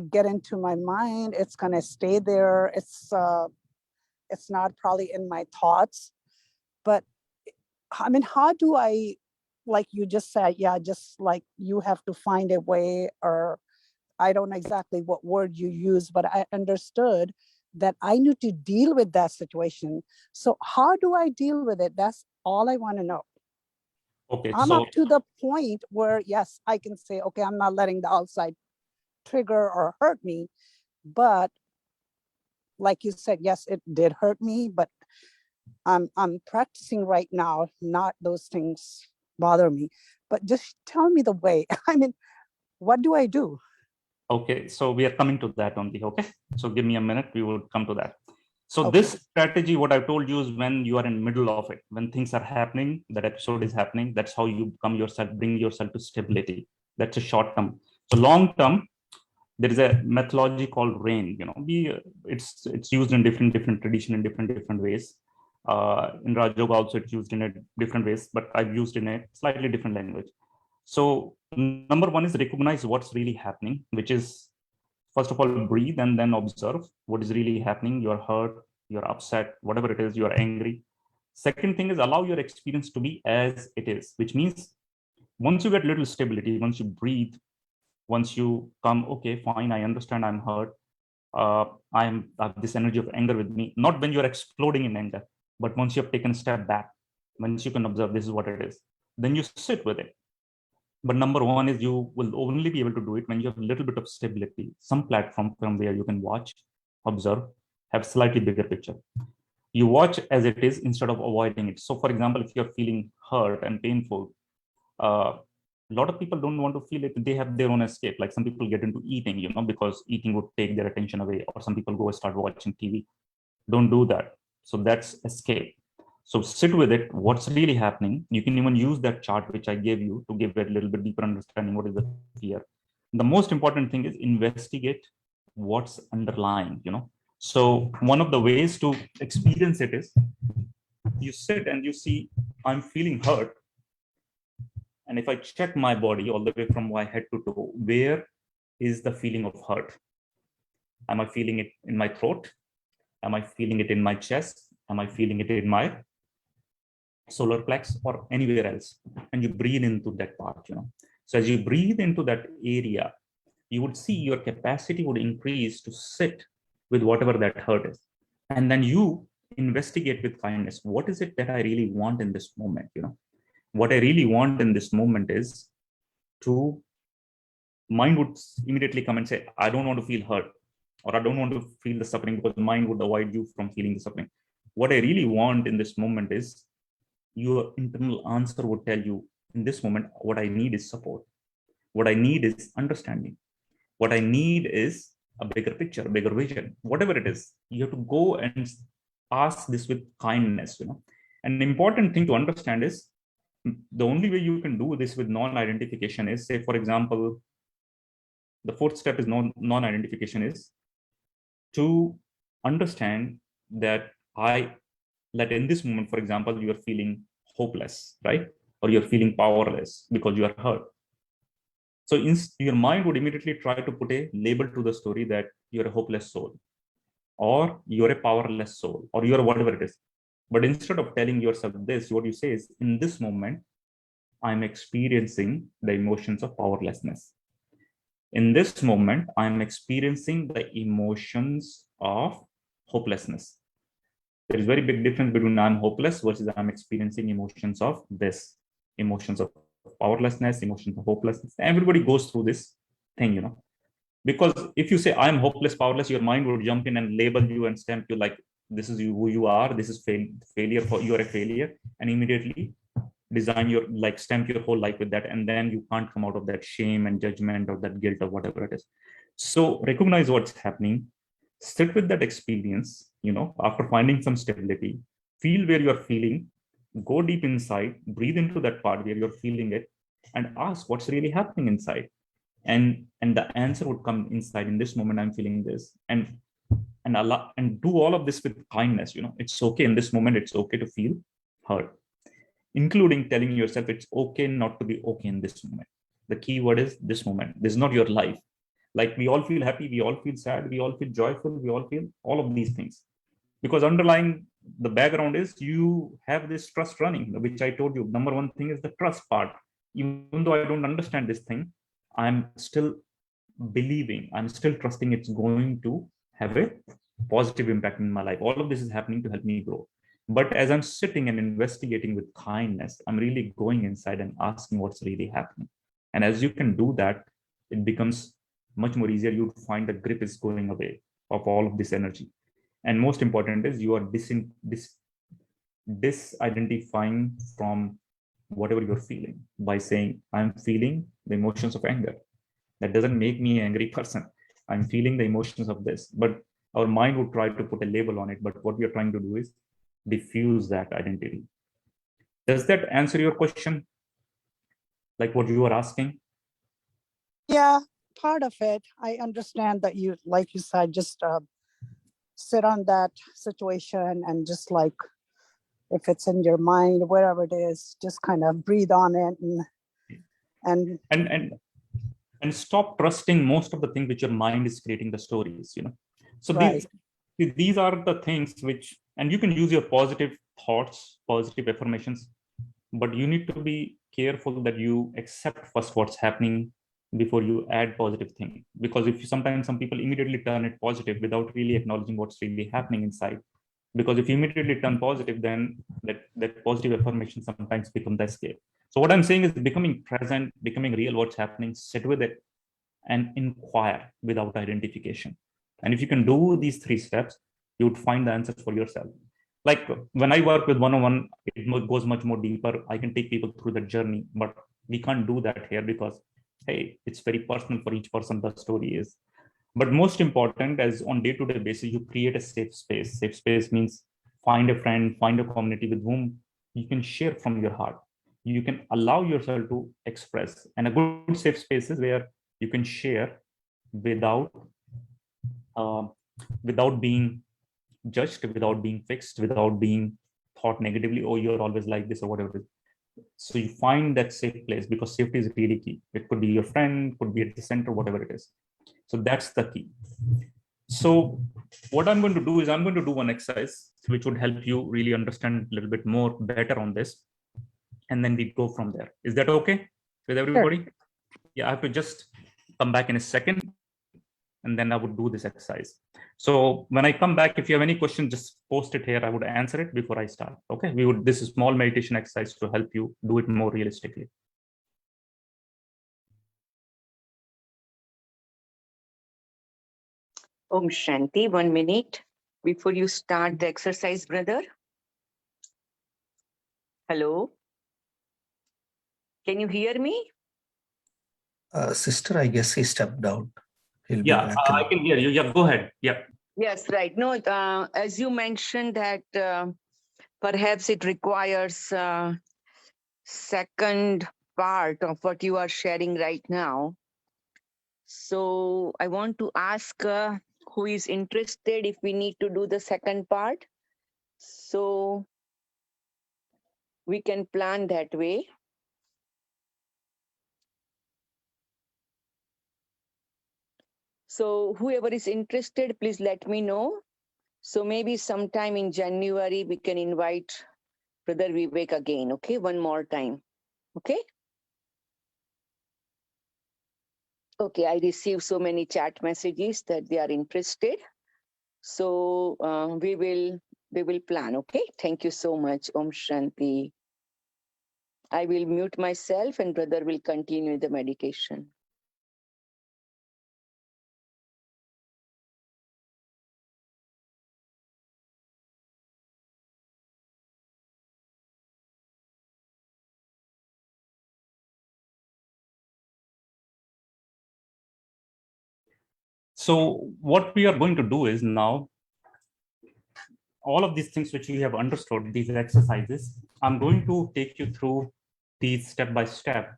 get into my mind. It's gonna stay there. It's not probably in my thoughts, but I mean, how do I, like you just said, yeah, just like you have to find a way, or I don't know exactly what word you use, but I understood that I need to deal with that situation. So how do I deal with it? That's all I want to know. Okay, I'm so up to the point where, yes, I can say, okay, I'm not letting the outside trigger or hurt me. But like you said, yes, it did hurt me, but I'm practicing right now, not those things bother me. But just tell me the way. I mean, what do I do? okay, so we are coming to that only. Okay, so give me a minute, we will come to that. So Okay. this strategy, what I've told you, is when you are in middle of it, when things are happening, that episode is happening, that's how you come yourself, bring yourself to stability. That's a short term. So long term, there is a methodology called rain. It's used in different tradition in different ways. In Raj Yoga also it's used in a different ways, but I've used in a slightly different language. So number one is recognize what's really happening, which is, first of all, breathe and then observe what is really happening. You're hurt, you're upset, whatever it is, you're angry. Second thing is allow your experience to be as it is, which means once you get little stability, once you breathe, once you come, okay, fine, I understand I'm hurt. I have this energy of anger with me, not when you're exploding in anger, but once you have taken a step back, once you can observe this is what it is, then you sit with it. But number one is you will only be able to do it when you have a little bit of stability, some platform from where you can watch, observe, have slightly bigger picture. You watch as it is instead of avoiding it. So for example, if you're feeling hurt and painful, a lot of people don't want to feel it. They have their own escape. Like some people get into eating, because eating would take their attention away, or some people go and start watching TV. Don't do that. So that's escape. So sit with it. What's really happening? You can even use that chart which I gave you to give a little bit deeper understanding what is the fear. The most important thing is investigate what's underlying, So one of the ways to experience it is you sit and you see, I'm feeling hurt. And if I check my body all the way from my head to toe, where is the feeling of hurt? Am I feeling it in my throat? Am I feeling it in my chest? Am I feeling it in my solar plex or anywhere else? And you breathe into that part, So as you breathe into that area, you would see your capacity would increase to sit with whatever that hurt is. And then you investigate with kindness. What is it that I really want in this moment? What I really want in this moment is mind would immediately come and say, I don't want to feel hurt, or I don't want to feel the suffering, because the mind would avoid you from feeling the suffering. What I really want in this moment is, your internal answer would tell you, in this moment, what I need is support. What I need is understanding. What I need is a bigger picture, a bigger vision, whatever it is. You have to go and ask this with kindness, And the important thing to understand is, the only way you can do this with non-identification is, say, for example, the fourth step is non-identification is to understand that in this moment, for example, you are feeling hopeless, right? Or you're feeling powerless because you are hurt. So your mind would immediately try to put a label to the story that you're a hopeless soul, or you're a powerless soul, or you're whatever it is. But instead of telling yourself this, what you say is, in this moment, I'm experiencing the emotions of powerlessness. In this moment, I'm experiencing the emotions of hopelessness. There is very big difference between I'm hopeless versus I'm experiencing emotions of this, emotions of powerlessness, emotions of hopelessness. Everybody goes through this thing, Because if you say I'm hopeless, powerless, your mind will jump in and label you and stamp you like, this is who you are, this is failure, you're a failure, and immediately stamp your whole life with that, and then you can't come out of that shame and judgment or that guilt or whatever it is. So recognize what's happening, sit with that experience, after finding some stability, feel where you're feeling, go deep inside, breathe into that part where you're feeling it, and ask what's really happening inside. And the answer would come inside. In this moment, I'm feeling this, and do all of this with kindness. It's okay in this moment. It's okay to feel hurt, including telling yourself it's okay not to be okay in this moment. The key word is this moment. This is not your life. Like, we all feel happy, we all feel sad, we all feel joyful, we all feel all of these things, because underlying the background is you have this trust running, which I told you. Number one thing is the trust part. Even though I don't understand this thing, I'm still believing, I'm still trusting it's going to have a positive impact in my life. All of this is happening to help me grow. But as I'm sitting and investigating with kindness, I'm really going inside and asking what's really happening. And as you can do that, it becomes much more easier. You find the grip is going away of all of this energy. And most important is you are disidentifying from whatever you're feeling by saying, I'm feeling the emotions of anger. That doesn't make me an angry person. I'm feeling the emotions of this. But our mind would try to put a label on it. But what we are trying to do is diffuse that identity. Does that answer your question? Like what you were asking? Yeah, part of it. I understand that you, like you said, just sit on that situation and just like, if it's in your mind, whatever it is, just kind of breathe on it and stop trusting most of the things which your mind is creating the stories, So right. these are the things which, and you can use your positive thoughts, positive affirmations, but you need to be careful that you accept first what's happening before you add positive thing. Because sometimes some people immediately turn it positive without really acknowledging what's really happening inside. Because if you immediately turn positive, then that positive affirmation sometimes becomes the escape. So what I'm saying is becoming present, becoming real, what's happening, sit with it and inquire without identification. And if you can do these 3 steps, you would find the answers for yourself. Like when I work with one-on-one, it goes much more deeper. I can take people through the journey, but we can't do that here because, hey, it's very personal for each person, the story is. But most important, as on day-to-day basis, you create a safe space. Safe space means find a friend, find a community with whom you can share from your heart. You can allow yourself to express. And a good safe space is where you can share without uh, without being judged, without being fixed, without being thought negatively, oh, you're always like this or whatever it is. So you find that safe place, because safety is really key. It could be your friend, could be at the center, whatever it is. So that's the key. So what I'm going to do is I'm going to do one exercise which would help you really understand a little bit more better on this. And then we go from there. Is that okay with everybody? Sure. Yeah, I have to just come back in a second and then I would do this exercise. So when I come back, if you have any questions, just post it here. I would answer it before I start. Okay, this is small meditation exercise to help you do it more realistically. Om Shanti, 1 minute before you start the exercise, brother. Hello. Can you hear me? Sister, I guess he stepped out. He'll Yeah, be back. I can hear you. Yeah, go ahead. Yeah. Yes, right. No, as you mentioned that perhaps it requires second part of what you are sharing right now. So I want to ask who is interested if we need to do the second part. So we can plan that way. So whoever is interested, please let me know. So maybe sometime in January, we can invite Brother Vivek again, okay? One more time, okay? Okay, I received so many chat messages that they are interested. So we will plan, okay? Thank you so much, Om Shanti. I will mute myself and brother will continue the meditation. So what we are going to do is now, all of these things which we have understood, these exercises, I'm going to take you through these step by step.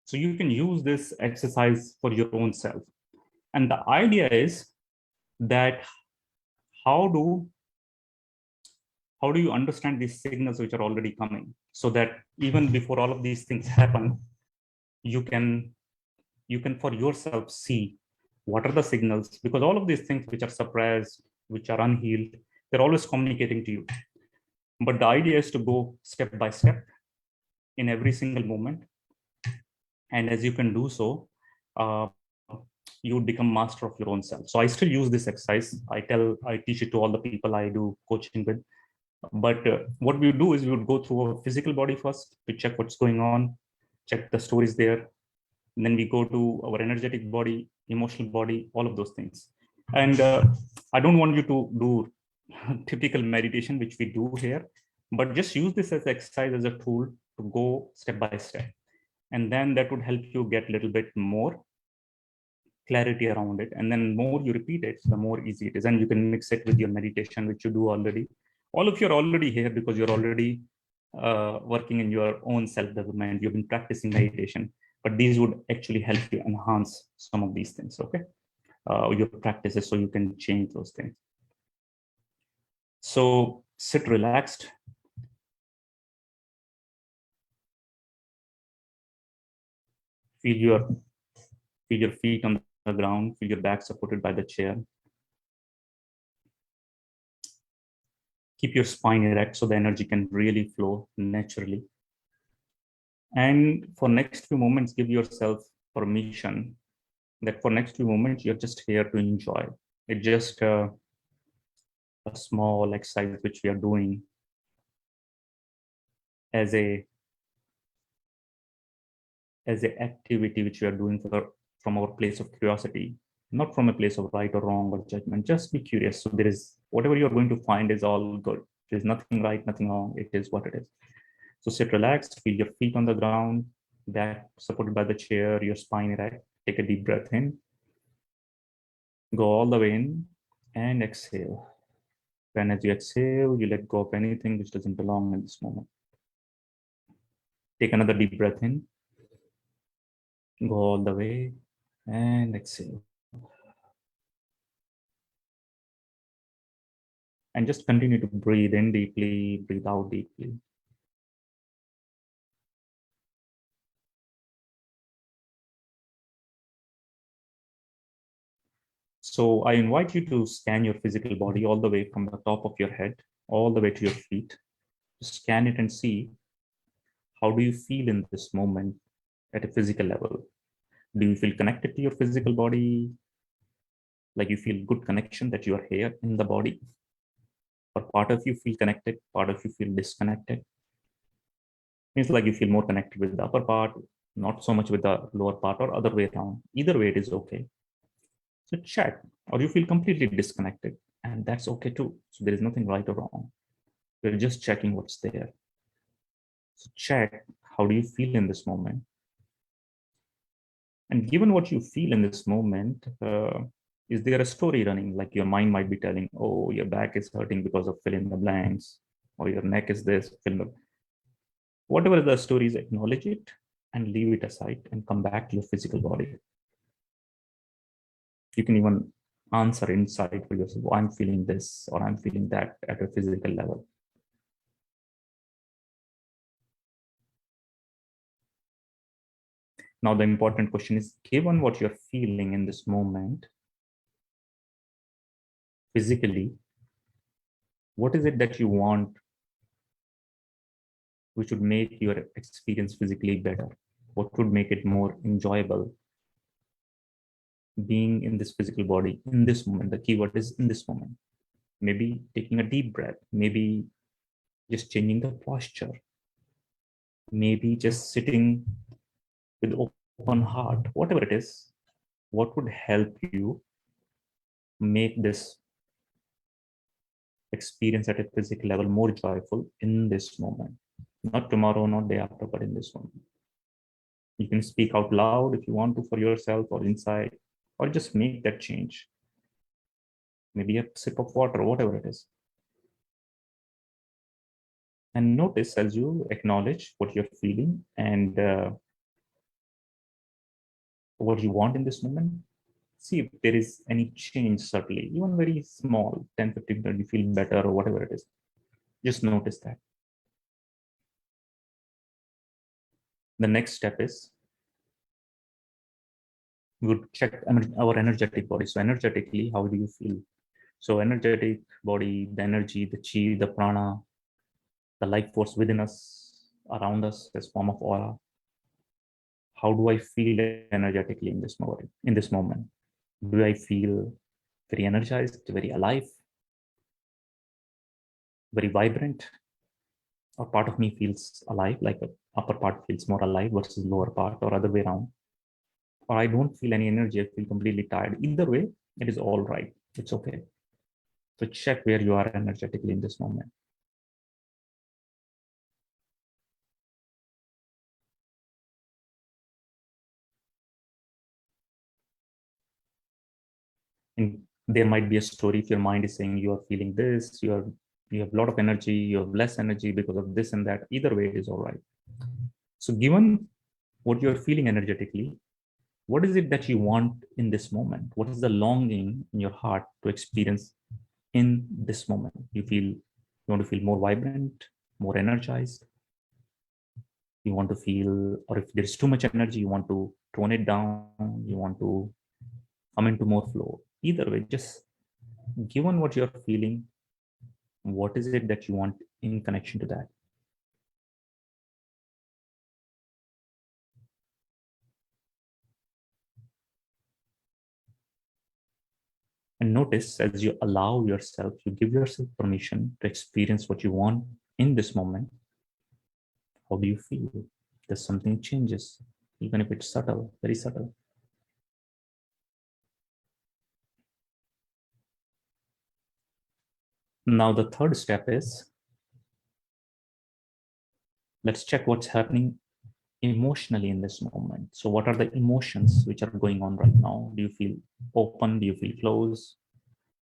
So you can use this exercise for your own self. And the idea is that how do you understand these signals which are already coming, so that even before all of these things happen, you can for yourself see what are the signals, because all of these things which are suppressed, which are unhealed, they're always communicating to you. But the idea is to go step by step in every single moment. And as you can do so, you would become master of your own self. So I still use this exercise. I teach it to all the people I do coaching with. But what we do is we would go through our physical body first to check what's going on, check the stories there. And then we go to our energetic body, emotional body, all of those things. And I don't want you to do typical meditation, which we do here, but just use this as exercise, as a tool to go step by step. And then that would help you get a little bit more clarity around it. And then more you repeat it, the more easy it is. And you can mix it with your meditation, which you do already. All of you are already here because you're already working in your own self-development. You've been practicing meditation, but these would actually help you enhance some of these things, okay? Your practices, so you can change those things. So sit relaxed. Feel your feet on the ground, feel your back supported by the chair. Keep your spine erect so the energy can really flow naturally. And for next few moments, give yourself permission that for next few moments, you're just here to enjoy. It's just a small exercise which we are doing as a activity which we are doing from our place of curiosity. not from a place of right or wrong or judgment. Just be curious. So there is whatever you're going to find is all good. There's nothing right, nothing wrong. It is what it is. So sit relaxed, feel your feet on the ground, back supported by the chair, your spine erect. Take a deep breath in, go all the way in, and exhale. And as you exhale, you let go of anything which doesn't belong in this moment. Take another deep breath in, go all the way, and exhale. And just continue to breathe in deeply, breathe out deeply. So I invite you to scan your physical body all the way from the top of your head, all the way to your feet. Scan it and see, how do you feel in this moment at a physical level? Do you feel connected to your physical body? Like you feel good connection that you are here in the body? Or part of you feel connected, part of you feel disconnected? Means like you feel more connected with the upper part, not so much with the lower part, or other way around. Either way, it is okay. So check, or you feel completely disconnected, and that's okay too. So there is nothing right or wrong. We're just checking what's there. So check, how do you feel in this moment? And given what you feel in this moment, is there a story running? Like your mind might be telling, oh, your back is hurting because of fill in the blanks, or your neck is this, fill in the... Whatever the story is, acknowledge it and leave it aside and come back to your physical body. You can even answer inside for yourself, oh, I'm feeling this or I'm feeling that at a physical level. Now, the important question is, given what you're feeling in this moment, physically, what is it that you want which would make your experience physically better? What would make it more enjoyable being in this physical body in this moment? The keyword is in this moment. Maybe taking a deep breath, maybe just changing the posture, maybe just sitting with open heart, whatever it is. What would help you make this experience at a physical level more joyful in this moment? Not tomorrow, not day after, but in this moment. You can speak out loud if you want to for yourself or inside, or just make that change. Maybe a sip of water, whatever it is. And notice as you acknowledge what you're feeling and what you want in this moment, see if there is any change subtly, even very small, 10, 15 minutes, you feel better or whatever it is. Just notice that. The next step is we would check our energetic body. So energetically, how do you feel? So energetic body, the energy, the chi, the prana, the life force within us, around us, as form of aura. How do I feel energetically in this moment? In this moment, do I feel very energized, very alive, very vibrant? Or part of me feels alive, like the upper part feels more alive versus lower part, or other way around? Or I don't feel any energy, I feel completely tired. Either way, it is all right. It's okay. So check where you are energetically in this moment. And there might be a story if your mind is saying you are feeling this, you have a lot of energy, you have less energy because of this and that. Either way, it is all right. So given what you're feeling energetically, what is it that you want in this moment? What is the longing in your heart to experience in this moment? You want to feel more vibrant, more energized. You want to feel, or if there's too much energy, you want to tone it down. You want to come into more flow. Either way, just given what you're feeling, what is it that you want in connection to that? And notice as you allow yourself, you give yourself permission to experience what you want in this moment. How do you feel? Does something changes, even if it's subtle, very subtle? Now, the third step is, let's check what's happening emotionally in this moment. So what are the emotions which are going on right now? Do you feel open? Do you feel closed?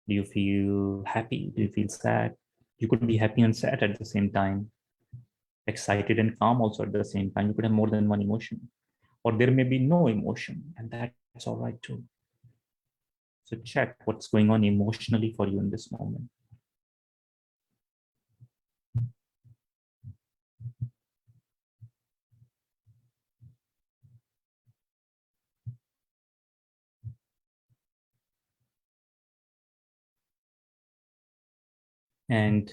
Do you feel happy? Do you feel sad? You could be happy and sad at the same time, excited and calm also at the same time. You could have more than one emotion, or there may be no emotion, and that's all right too. So check what's going on emotionally for you in this moment. And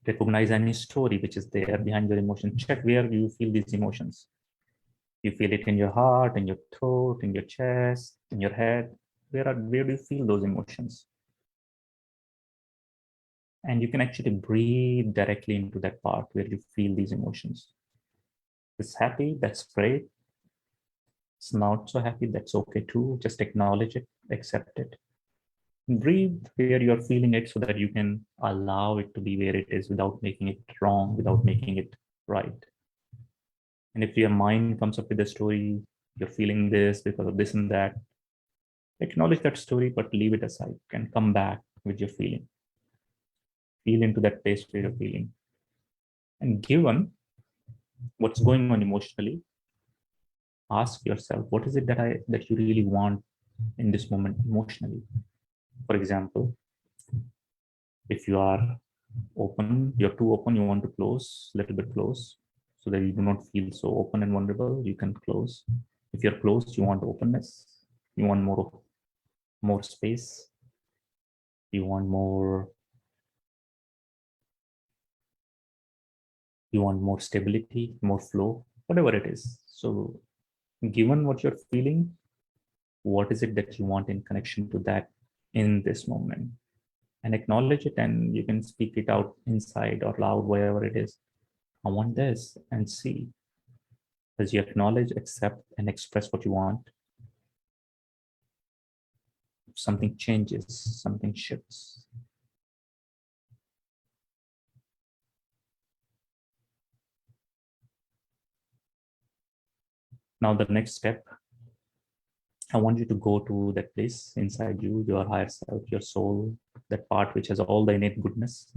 recognize any story which is there behind your emotion. Check where you feel these emotions. You feel it in your heart, in your throat, in your chest, in your head. Where do you feel those emotions? And you can actually breathe directly into that part where you feel these emotions. It's happy, that's great. It's not so happy, that's okay too. Just acknowledge it, accept it. Breathe where you're feeling it so that you can allow it to be where it is without making it wrong, without making it right. And if your mind comes up with a story, you're feeling this because of this and that, acknowledge that story, but leave it aside and come back with your feeling. Feel into that place where you're feeling. And given what's going on emotionally, ask yourself, what is it that you really want in this moment emotionally? For example, if you are open, you're too open, you want to close, a little bit close, so that you do not feel so open and vulnerable, you can close. If you're closed, you want openness, you want more space, you want more stability, more flow, whatever it is. So given what you're feeling, what is it that you want in connection to that in this moment? And acknowledge it, and you can speak it out inside or loud, wherever it is. I want this, and see. As you acknowledge, accept, and express what you want, something changes, something shifts. Now, the next step, I want you to go to that place inside you, your higher self, your soul, that part which has all the innate goodness,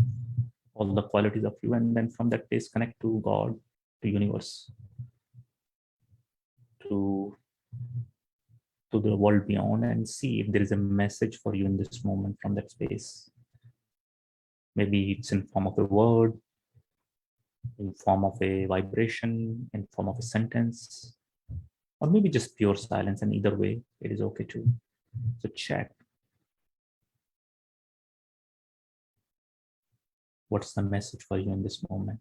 all the qualities of you, and then from that place, connect to God, to universe, to the world beyond, and see if there is a message for you in this moment from that space. Maybe it's in form of a word, in form of a vibration, in form of a sentence, or maybe just pure silence. And either way, it is okay too. So check what's the message for you in this moment.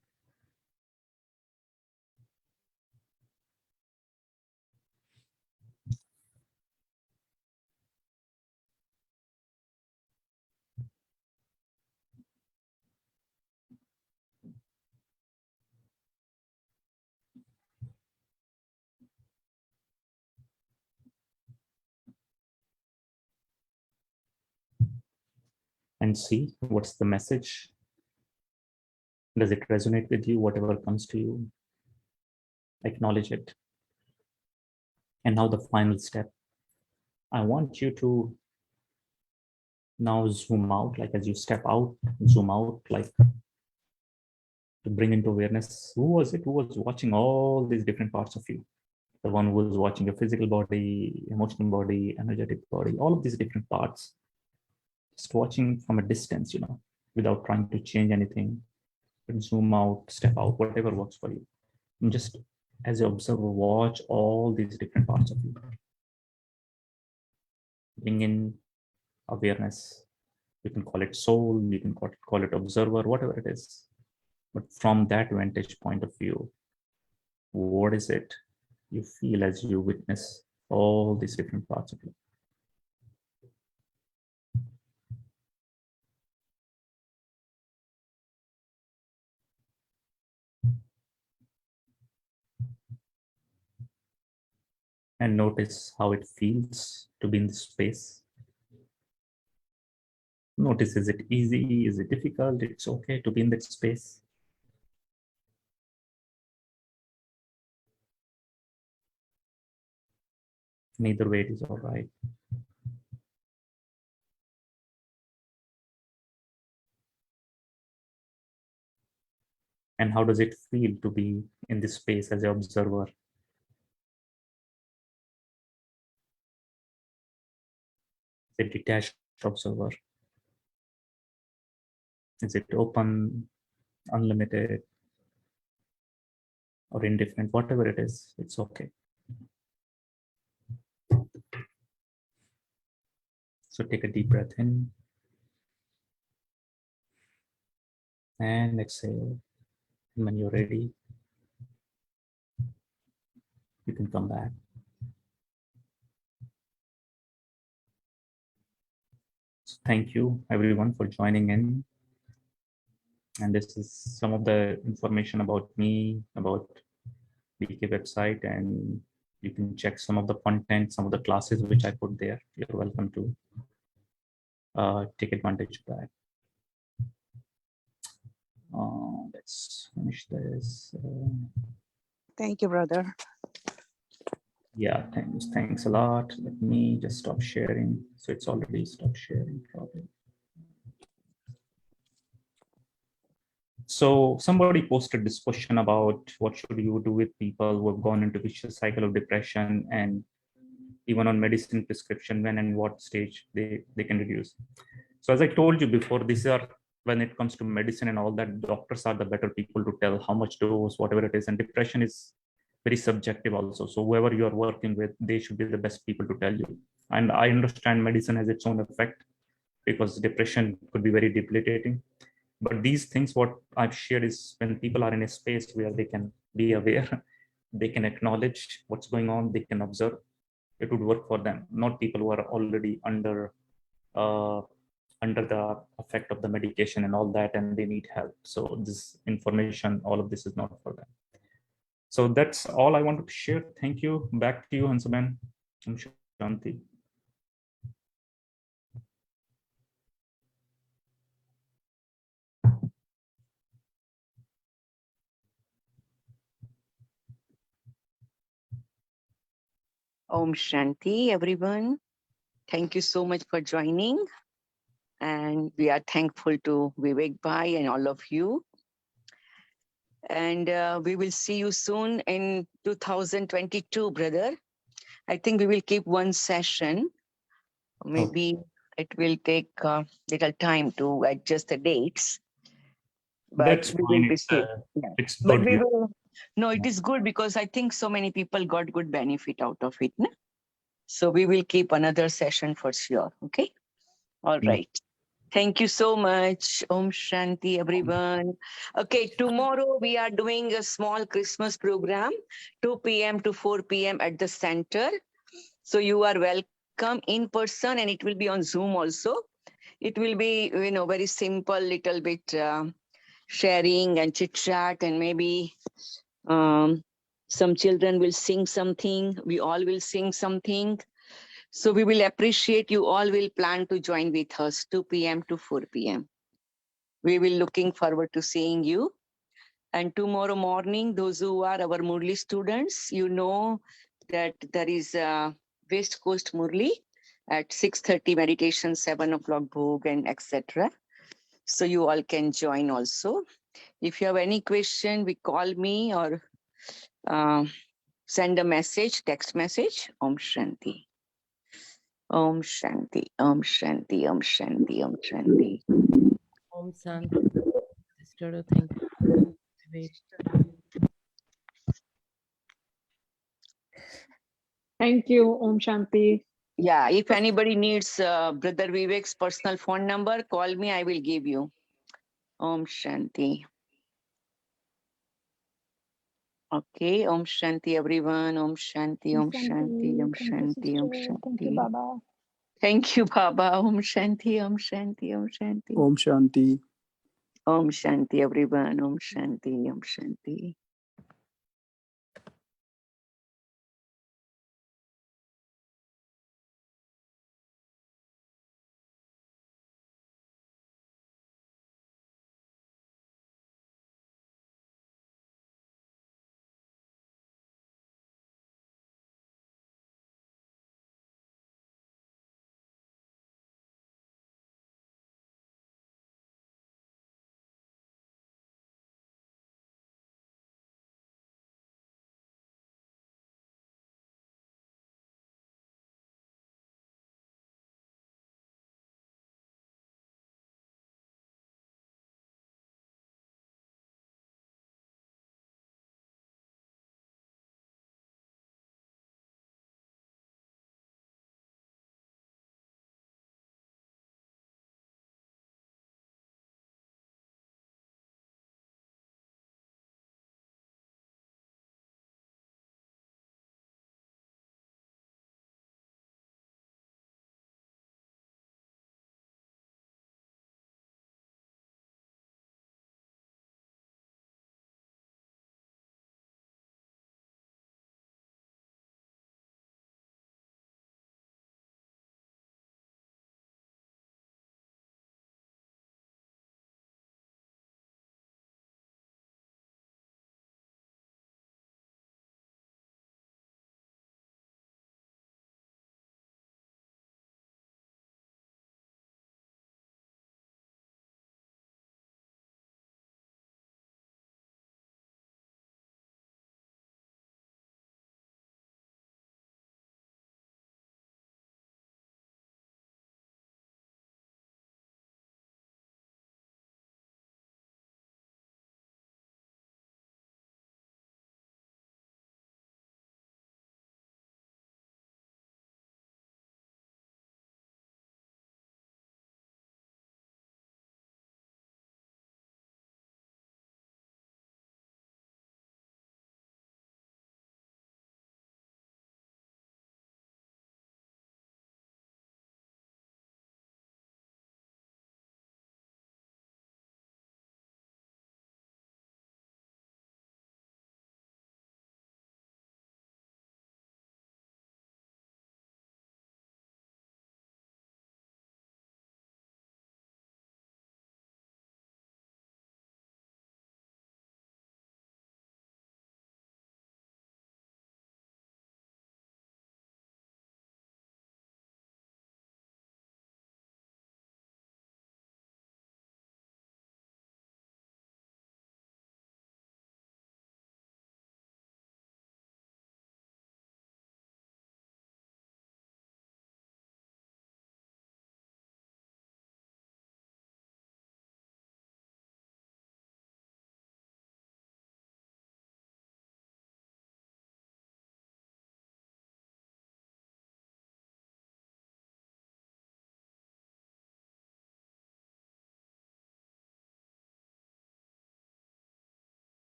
And see what's the message. Does it resonate with you? Whatever comes to you, acknowledge it. And now the final step. I want you to now zoom out, like as you step out, zoom out, like to bring into awareness, who was it who was watching all these different parts of you? The one who was watching your physical body, emotional body, energetic body, all of these different parts, just watching from a distance, without trying to change anything. But zoom out, step out, whatever works for you. And just as you observe, watch all these different parts of you. Bring in awareness. You can call it soul, you can call it observer, whatever it is. But from that vantage point of view, what is it you feel as you witness all these different parts of you? And notice how it feels to be in this space. Notice, is it easy? Is it difficult? It's okay to be in that space. Neither way, it is all right. And how does it feel to be in this space as an observer? A detached observer? Is it open, unlimited, or indifferent? Whatever it is, it's okay. So take a deep breath in and exhale. And when you're ready, you can come back. So thank you everyone for joining in. And this is some of the information about me, about BK website, and you can check some of the content, some of the classes which I put there. You're welcome to take advantage of that. Let's finish this. Thank you, brother. Yeah, thanks a lot. Let me just stop sharing. So it's already stopped sharing probably. So somebody posted this question about what should you do with people who have gone into vicious cycle of depression, and even on medicine prescription, when and what stage they can reduce. So as I told you before, these are, when it comes to medicine and all that, doctors are the better people to tell how much dose, whatever it is. And depression is very subjective also. So whoever you are working with, they should be the best people to tell you. And I understand medicine has its own effect because depression could be very debilitating. But these things, what I've shared is when people are in a space where they can be aware, they can acknowledge what's going on, they can observe, it would work for them, not people who are already under the effect of the medication and all that, and they need help. So this information, all of this is not for them. So that's all I wanted to share. Thank you. Back to you, Hansaman. Om Shanti. Om Shanti, everyone. Thank you so much for joining. And we are thankful to Vivek Bhai and all of you. And we will see you soon in 2022, brother. I think we will keep one session. Maybe it will take a little time to adjust the dates. But That's we fine. will be safe. Yeah. It's But good. we will. No, it is good because I think so many people got good benefit out of it. No? So we will keep another session for sure. Okay. All Yeah. right. Thank you so much. Om Shanti, everyone. Okay, tomorrow we are doing a small Christmas program, 2 p.m. to 4 p.m. at the center. So you are welcome in person, and it will be on Zoom also. It will be, very simple, little bit sharing and chit chat, and maybe some children will sing something. We all will sing something. So we will appreciate you all will plan to join with us 2 p.m. to 4 p.m. We will looking forward to seeing you. And tomorrow morning, those who are our Murli students, you know that there is a West Coast Murli at 6:30 meditation, 7 o'clock bhog, and etc. So you all can join also. If you have any question, we call me or send a message, text message. Om Shanti. Om Shanti, Om Shanti, Om Shanti, Om Shanti. Om Shanti. Sister, thank you. Thank you. Om Shanti. Yeah, if anybody needs Brother Vivek's personal phone number, call me, I will give you. Om Shanti. Okay, Om Shanti, everyone. Om Shanti, Om Shanti, Om Shanti, Om Shanti. Thank you, Baba. Thank you, Baba. Om Shanti, Om Shanti, Om Shanti. Om Shanti. Om Shanti, everyone. Om Shanti, Om Shanti.